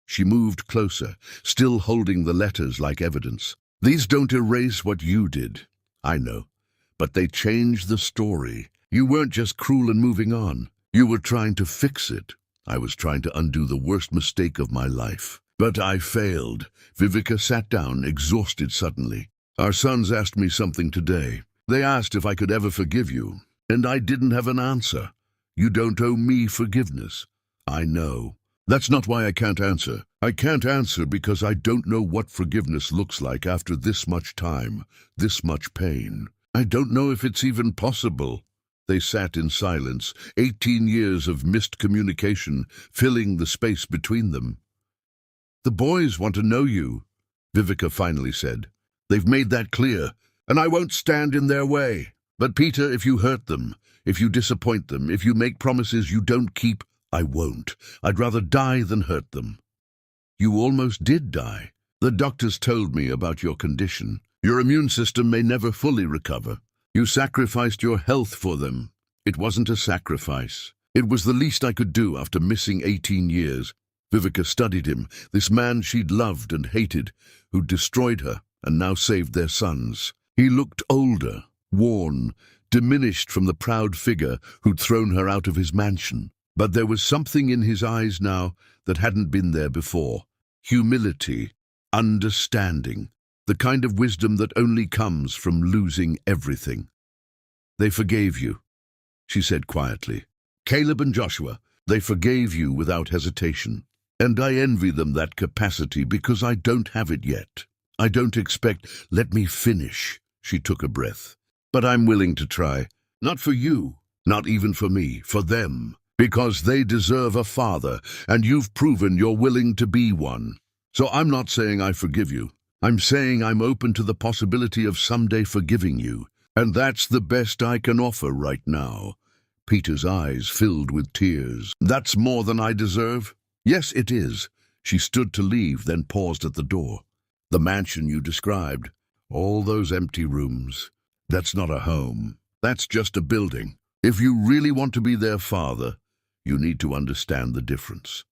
She moved closer, still holding the letters like evidence. "These don't erase what you did, I know, but they change the story. You weren't just cruel and moving on. You were trying to fix it. I was trying to undo the worst mistake of my life. But I failed." Vivica sat down, exhausted suddenly. "Our sons asked me something today. They asked if I could ever forgive you, and I didn't have an answer. You don't owe me forgiveness. I know. That's not why I can't answer. I can't answer because I don't know what forgiveness looks like after this much time, this much pain. I don't know if it's even possible." They sat in silence, 18 years of missed communication filling the space between them. "The boys want to know you," Vivica finally said. "They've made that clear, and I won't stand in their way. But Peter, if you hurt them, if you disappoint them, if you make promises you don't keep, I won't. I'd rather die than hurt them." "You almost did die. The doctors told me about your condition. Your immune system may never fully recover. You sacrificed your health for them." "It wasn't a sacrifice. It was the least I could do after missing 18 years. Vivica studied him, this man she'd loved and hated, who'd destroyed her and now saved their sons. He looked older, worn, diminished from the proud figure who'd thrown her out of his mansion. But there was something in his eyes now that hadn't been there before. Humility, understanding, the kind of wisdom that only comes from losing everything. "They forgave you," she said quietly. "Caleb and Joshua, they forgave you without hesitation. And I envy them that capacity because I don't have it yet. I don't expect, let me finish." She took a breath. "But I'm willing to try. Not for you, not even for me, for them. Because they deserve a father, and you've proven you're willing to be one. So I'm not saying I forgive you. I'm saying I'm open to the possibility of someday forgiving you. And that's the best I can offer right now." Peter's eyes filled with tears. "That's more than I deserve?" "Yes, it is." She stood to leave, then paused at the door. "The mansion you described, all those empty rooms, that's not a home. That's just a building. If you really want to be their father, you need to understand the difference."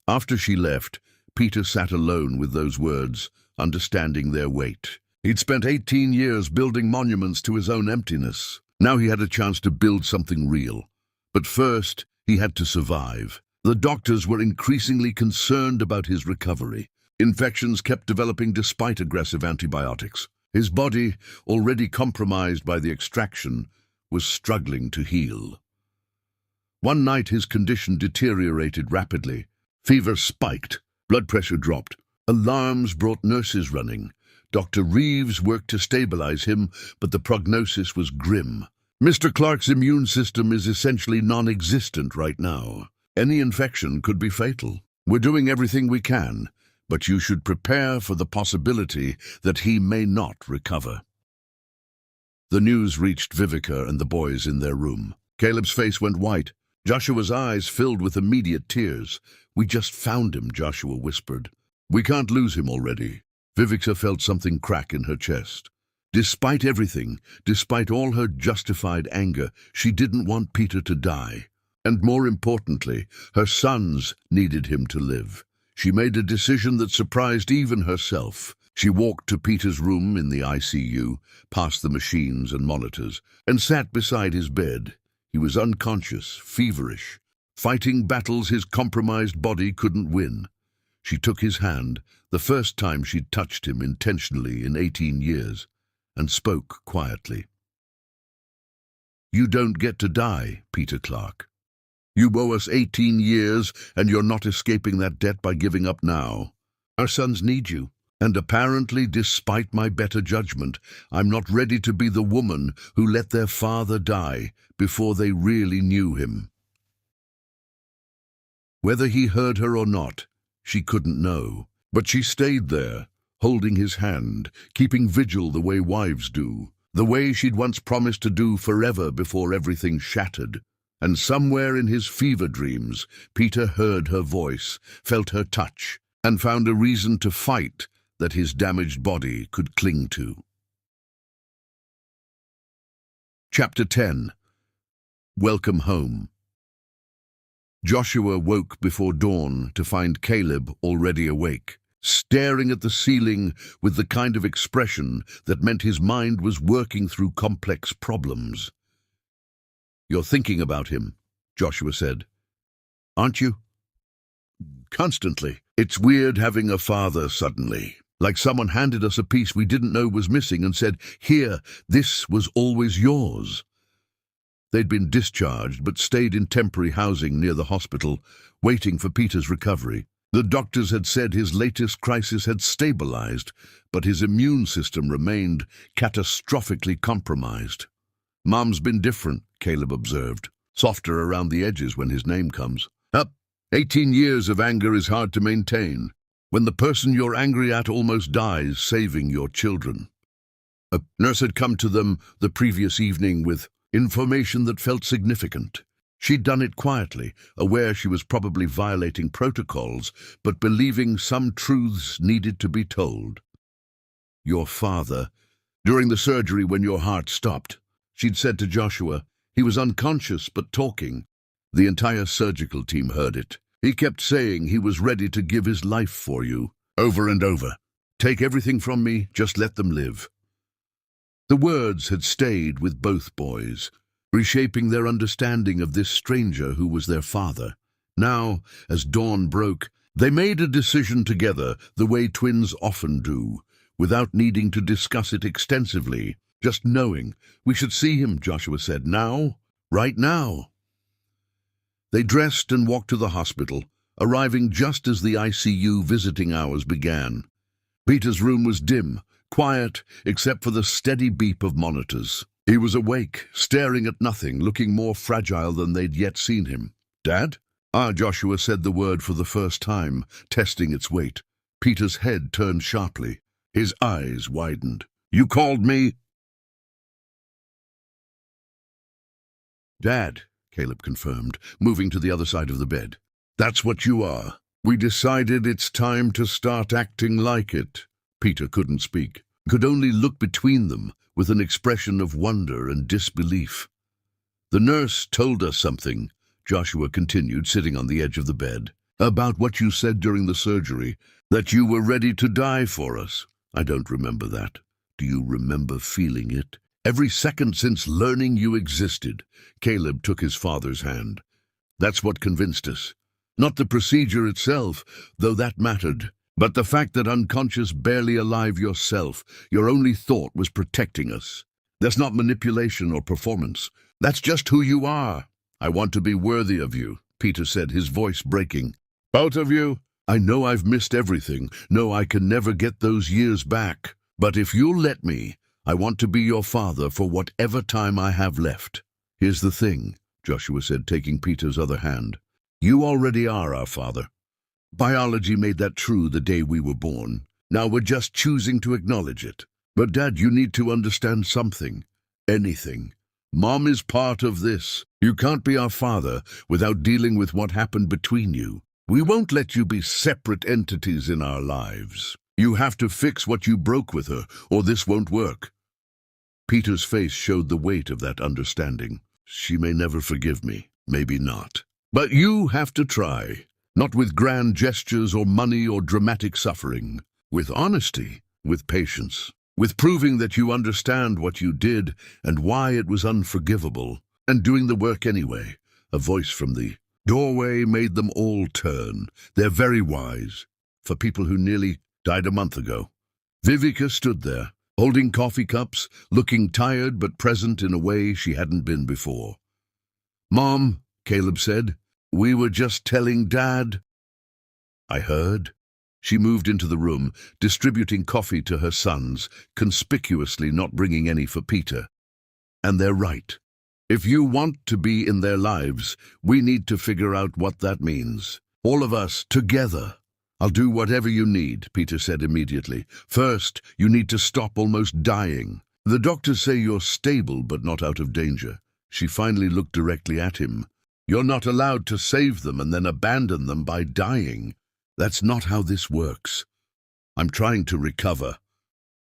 After she left, Peter sat alone with those words, understanding their weight. He'd spent 18 years building monuments to his own emptiness. Now he had a chance to build something real. But first, he had to survive. The doctors were increasingly concerned about his recovery. Infections kept developing despite aggressive antibiotics. His body, already compromised by the extraction, was struggling to heal. One night his condition deteriorated rapidly. Fever spiked, blood pressure dropped. Alarms brought nurses running. Dr. Reeves worked to stabilize him, but the prognosis was grim. "Mr. Clark's immune system is essentially non-existent right now. Any infection could be fatal. We're doing everything we can, but you should prepare for the possibility that he may not recover." The news reached Vivica and the boys in their room. Caleb's face went white. Joshua's eyes filled with immediate tears. "We just found him," Joshua whispered. "We can't lose him already." Vivica felt something crack in her chest. Despite everything, despite all her justified anger, she didn't want Peter to die. And more importantly, her sons needed him to live. She made a decision that surprised even herself. She walked to Peter's room in the ICU, past the machines and monitors, and sat beside his bed. He was unconscious, feverish. fighting battles his compromised body couldn't win. She took his hand, the first time she'd touched him intentionally in 18 years, and spoke quietly. "You don't get to die, Peter Clark. You owe us 18 years, and you're not escaping that debt by giving up now. Our sons need you, and apparently, despite my better judgment, I'm not ready to be the woman who let their father die before they really knew him." Whether he heard her or not, she couldn't know, but she stayed there, holding his hand, keeping vigil the way wives do, the way she'd once promised to do forever before everything shattered. And somewhere in his fever dreams, Peter heard her voice, felt her touch, and found a reason to fight that his damaged body could cling to. Chapter 10. Welcome Home. Joshua woke before dawn to find Caleb already awake, staring at the ceiling with the kind of expression that meant his mind was working through complex problems. "You're thinking about him," Joshua said. "Aren't you?" "Constantly. It's weird having a father suddenly. Like someone handed us a piece we didn't know was missing and said, 'Here, this was always yours.'" They'd been discharged but stayed in temporary housing near the hospital, waiting for Peter's recovery. The doctors had said his latest crisis had stabilized, but his immune system remained catastrophically compromised. "Mom's been different," Caleb observed, "softer around the edges when his name comes up. 18 years of anger is hard to maintain, when the person you're angry at almost dies saving your children." A nurse had come to them the previous evening with information that felt significant. She'd done it quietly, aware she was probably violating protocols, but believing some truths needed to be told. "Your father, during the surgery when your heart stopped," she'd said to Joshua, "he was unconscious but talking. The entire surgical team heard it. He kept saying he was ready to give his life for you, over and over. 'Take everything from me, just let them live.'" The words had stayed with both boys, reshaping their understanding of this stranger who was their father. Now, as dawn broke, they made a decision together, the way twins often do, without needing to discuss it extensively, just knowing. "We should see him," Joshua said. "Now, right now." They dressed and walked to the hospital, arriving just as the ICU visiting hours began. Peter's room was dim, quiet, except for the steady beep of monitors. He was awake, staring at nothing, looking more fragile than they'd yet seen him. "Dad?" Joshua said the word for the first time, testing its weight. Peter's head turned sharply. His eyes widened. "You called me?" "Dad," Caleb confirmed, moving to the other side of the bed. "That's what you are. We decided it's time to start acting like it." Peter couldn't speak, could only look between them with an expression of wonder and disbelief. "The nurse told us something," Joshua continued, sitting on the edge of the bed, "about what you said during the surgery, that you were ready to die for us." "I don't remember that. Do you remember feeling it?" "Every second since learning you existed." Caleb took his father's hand. "That's what convinced us. Not the procedure itself, though that mattered, but the fact that unconscious, barely alive yourself, your only thought was protecting us. That's not manipulation or performance. That's just who you are." "I want to be worthy of you," Peter said, his voice breaking. "Both of you? I know I've missed everything. No, I can never get those years back. But if you'll let me, I want to be your father for whatever time I have left." "Here's the thing," Joshua said, taking Peter's other hand. "You already are our father. Biology made that true the day we were born. Now we're just choosing to acknowledge it. But Dad, you need to understand something. Anything. Mom is part of this. You can't be our father without dealing with what happened between you. We won't let you be separate entities in our lives. You have to fix what you broke with her, or this won't work." Peter's face showed the weight of that understanding. "She may never forgive me. Maybe not. But you have to try. Not with grand gestures or money or dramatic suffering. With honesty, with patience, with proving that you understand what you did and why it was unforgivable, and doing the work anyway." A voice from the Doorway made them all turn. They're very wise, for people who nearly died a month ago. Vivica stood there, holding coffee cups, looking tired but present in a way she hadn't been before. "Mom," Caleb said, "we were just telling Dad." "I heard." She moved into the room, distributing coffee to her sons, conspicuously not bringing any for Peter. "And they're right. If you want to be in their lives, we need to figure out what that means. All of us, together." "I'll do whatever you need," Peter said immediately. "First, you need to stop almost dying. The doctors say you're stable but not out of danger." She finally looked directly at him. "You're not allowed to save them and then abandon them by dying. That's not how this works. I'm trying to recover."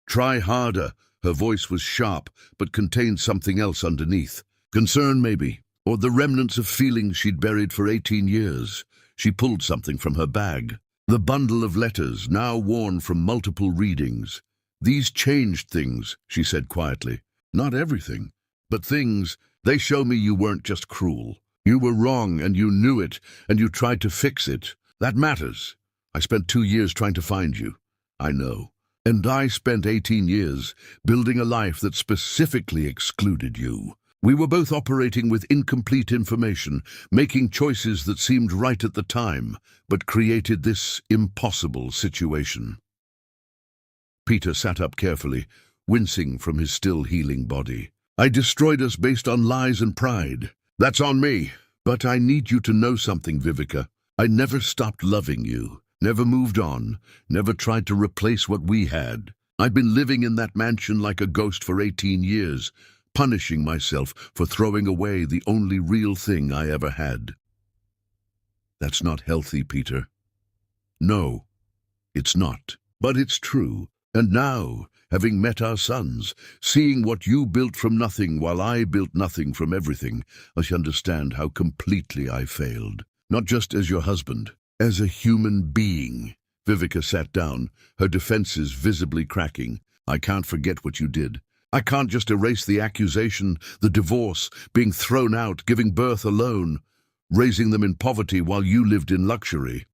"Try harder." Her voice was sharp, but contained something else underneath. Concern, maybe, or the remnants of feelings she'd buried for 18 years. She pulled something from her bag. The bundle of letters, now worn from multiple readings. "These changed things," she said quietly. "Not everything, but things. They show me you weren't just cruel. You were wrong, and you knew it, and you tried to fix it. That matters. I spent 2 years trying to find you. I know. And I spent 18 years building a life that specifically excluded you. We were both operating with incomplete information, making choices that seemed right at the time, but created this impossible situation." Peter sat up carefully, wincing from his still healing body. "I destroyed us based on lies and pride. That's on me. But I need you to know something, Vivica. I never stopped loving you, never moved on, never tried to replace what we had. I've been living in that mansion like a ghost for 18 years, punishing myself for throwing away the only real thing I ever had." "That's not healthy, Peter." "No, it's not. But it's true. And now, having met our sons, seeing what you built from nothing while I built nothing from everything, I understand how completely I failed. Not just as your husband, as a human being." Vivica sat down, her defenses visibly cracking. "I can't forget what you did. I can't just erase the accusation, the divorce, being thrown out, giving birth alone, raising them in poverty while you lived in luxury.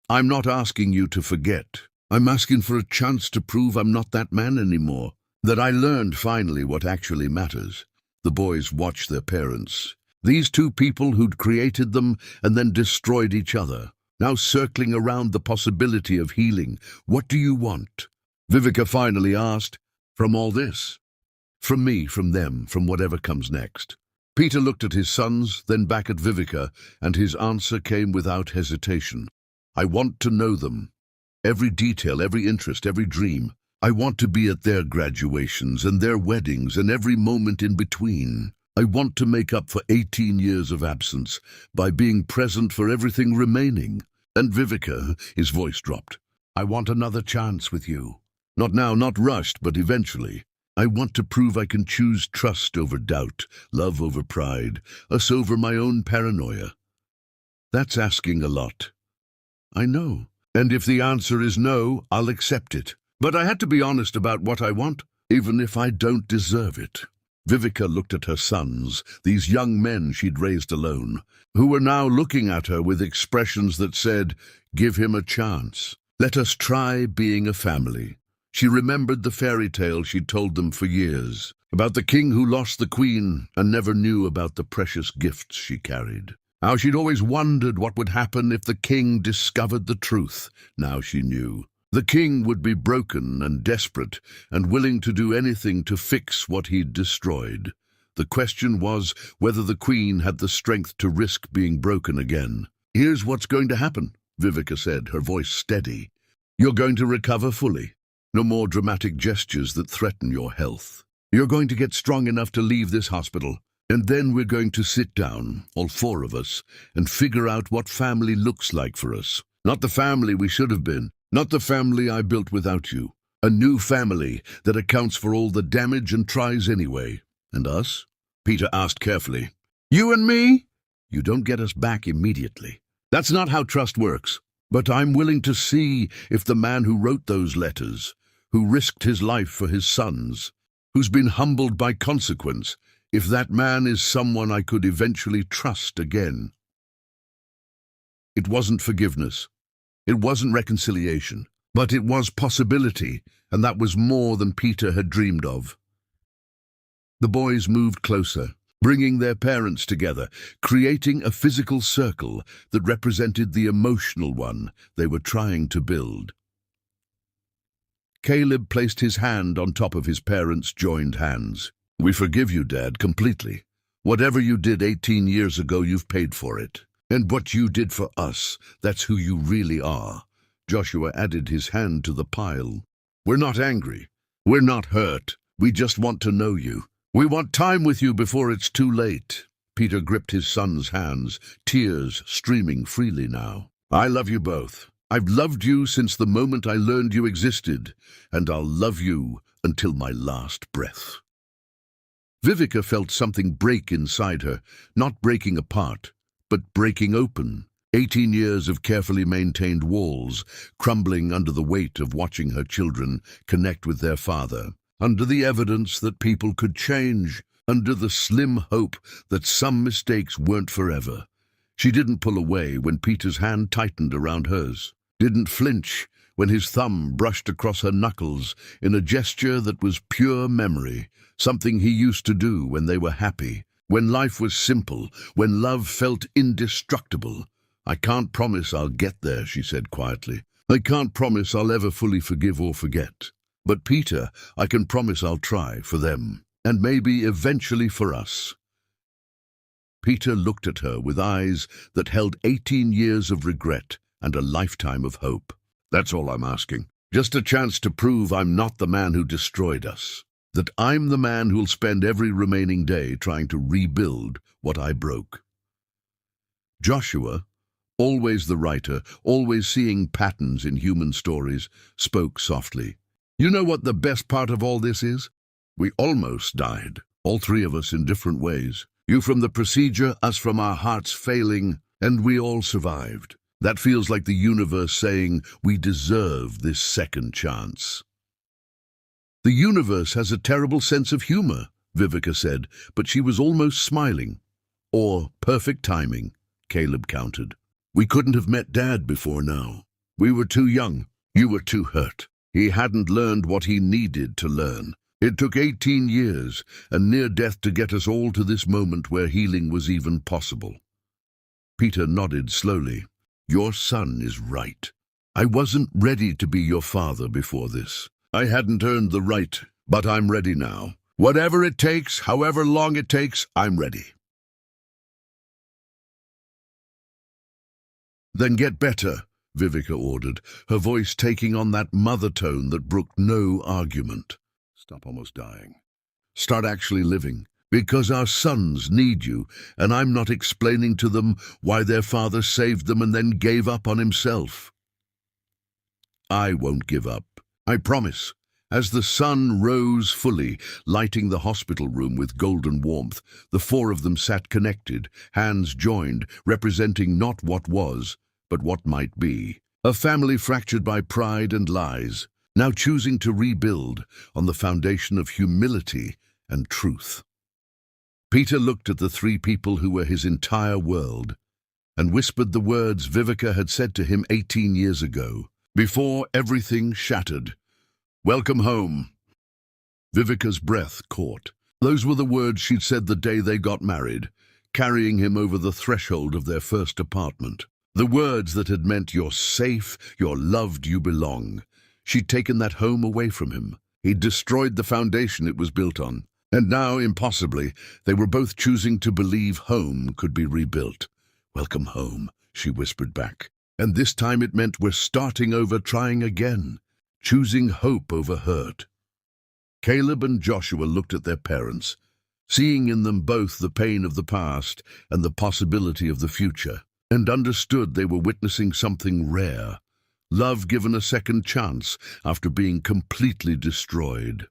I'm not asking you to forget. I'm asking for a chance to prove I'm not that man anymore, that I learned finally what actually matters." The boys watched their parents. These two people who'd created them and then destroyed each other, now circling around the possibility of healing. "What do you want?" Vivica finally asked. "From all this?" "From me, from them, from whatever comes next." Peter looked at his sons, then back at Vivica, and his answer came without hesitation. "I want to know them. Every detail, every interest, every dream. I want to be at their graduations and their weddings and every moment in between. I want to make up for 18 years of absence by being present for everything remaining. And Vivica," his voice dropped, "I want another chance with you. Not now, not rushed, but eventually. I want to prove I can choose trust over doubt, love over pride, us over my own paranoia." "That's asking a lot." "I know. And if the answer is no, I'll accept it. But I had to be honest about what I want, even if I don't deserve it." Vivica looked at her sons, these young men she'd raised alone, who were now looking at her with expressions that said, "Give him a chance. Let us try being a family." She remembered the fairy tale she'd told them for years, about the king who lost the queen and never knew about the precious gifts she carried. How she'd always wondered what would happen if the king discovered the truth. Now she knew. The king would be broken and desperate and willing to do anything to fix what he'd destroyed. The question was whether the queen had the strength to risk being broken again. "Here's what's going to happen," Vivica said, her voice steady. "You're going to recover fully. No more dramatic gestures that threaten your health. You're going to get strong enough to leave this hospital, and then we're going to sit down, all 4 of us, and figure out what family looks like for us. Not the family we should have been, not the family I built without you. A new family that accounts for all the damage and tries anyway." "And us?" Peter asked carefully. "You and me? You don't get us back immediately. That's not how trust works. But I'm willing to see if the man who wrote those letters, who risked his life for his sons, who's been humbled by consequence, if that man is someone I could eventually trust again." It wasn't forgiveness. It wasn't reconciliation. But it was possibility, and that was more than Peter had dreamed of. The boys moved closer, bringing their parents together, creating a physical circle that represented the emotional one they were trying to build. Caleb placed his hand on top of his parents' joined hands. "We forgive you, Dad, completely. Whatever you did 18 years ago, you've paid for it. And what you did for us, that's who you really are." Joshua added his hand to the pile. "We're not angry. We're not hurt. We just want to know you. We want time with you before it's too late." Peter gripped his son's hands, tears streaming freely now. "I love you both. I've loved you since the moment I learned you existed, and I'll love you until my last breath." Vivica felt something break inside her, not breaking apart, but breaking open. 18 years of carefully maintained walls, crumbling under the weight of watching her children connect with their father, under the evidence that people could change, under the slim hope that some mistakes weren't forever. She didn't pull away when Peter's hand tightened around hers, didn't flinch when his thumb brushed across her knuckles in a gesture that was pure memory, something he used to do when they were happy, when life was simple, when love felt indestructible. "I can't promise I'll get there," she said quietly. "I can't promise I'll ever fully forgive or forget. But Peter, I can promise I'll try for them, and maybe eventually for us." Peter looked at her with eyes that held 18 years of regret and a lifetime of hope. "That's all I'm asking. Just a chance to prove I'm not the man who destroyed us. That I'm the man who'll spend every remaining day trying to rebuild what I broke." Joshua, always the writer, always seeing patterns in human stories, spoke softly. "You know what the best part of all this is? We almost died, all three of us in different ways. You from the procedure, us from our hearts failing, and we all survived. That feels like the universe saying we deserve this second chance." "The universe has a terrible sense of humor," Vivica said, but she was almost smiling. "Or perfect timing," Caleb countered. "We couldn't have met Dad before now. We were too young. You were too hurt. He hadn't learned what he needed to learn. It took 18 years and near death to get us all to this moment where healing was even possible." Peter nodded slowly. "Your son is right. I wasn't ready to be your father before this. I hadn't earned the right, but I'm ready now. Whatever it takes, however long it takes, I'm ready." "Then get better," Vivica ordered, her voice taking on that mother tone that brooked no argument. "Stop almost dying. Start actually living, because our sons need you, and I'm not explaining to them why their father saved them and then gave up on himself. I won't give up. I promise." As the sun rose fully, lighting the hospital room with golden warmth, the four of them sat connected, hands joined, representing not what was, but what might be. A family fractured by pride and lies, now choosing to rebuild on the foundation of humility and truth. Peter looked at the three people who were his entire world, and whispered the words Vivica had said to him 18 years ago, before everything shattered. "Welcome home." Vivica's breath caught. Those were the words she'd said the day they got married, carrying him over the threshold of their first apartment. The words that had meant "you're safe, you're loved, you belong." She'd taken that home away from him. He'd destroyed the foundation it was built on. And now, impossibly, they were both choosing to believe home could be rebuilt. "Welcome home," she whispered back. And this time it meant we're starting over, trying again, choosing hope over hurt. Caleb and Joshua looked at their parents, seeing in them both the pain of the past and the possibility of the future, and understood they were witnessing something rare, love given a second chance after being completely destroyed.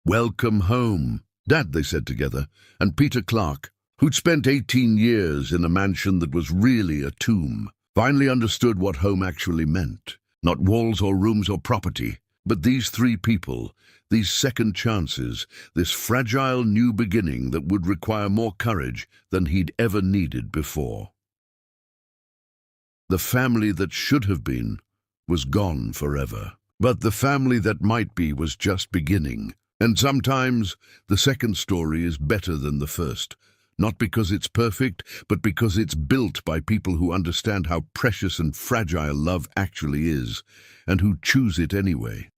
"Welcome home, Dad," they said together, and Peter Clark, who'd spent 18 years in a mansion that was really a tomb, finally understood what home actually meant. Not walls or rooms or property, but these three people, these second chances, this fragile new beginning that would require more courage than he'd ever needed before. The family that should have been was gone forever. But the family that might be was just beginning. And sometimes the second story is better than the first. Not because it's perfect, but because it's built by people who understand how precious and fragile love actually is, and who choose it anyway.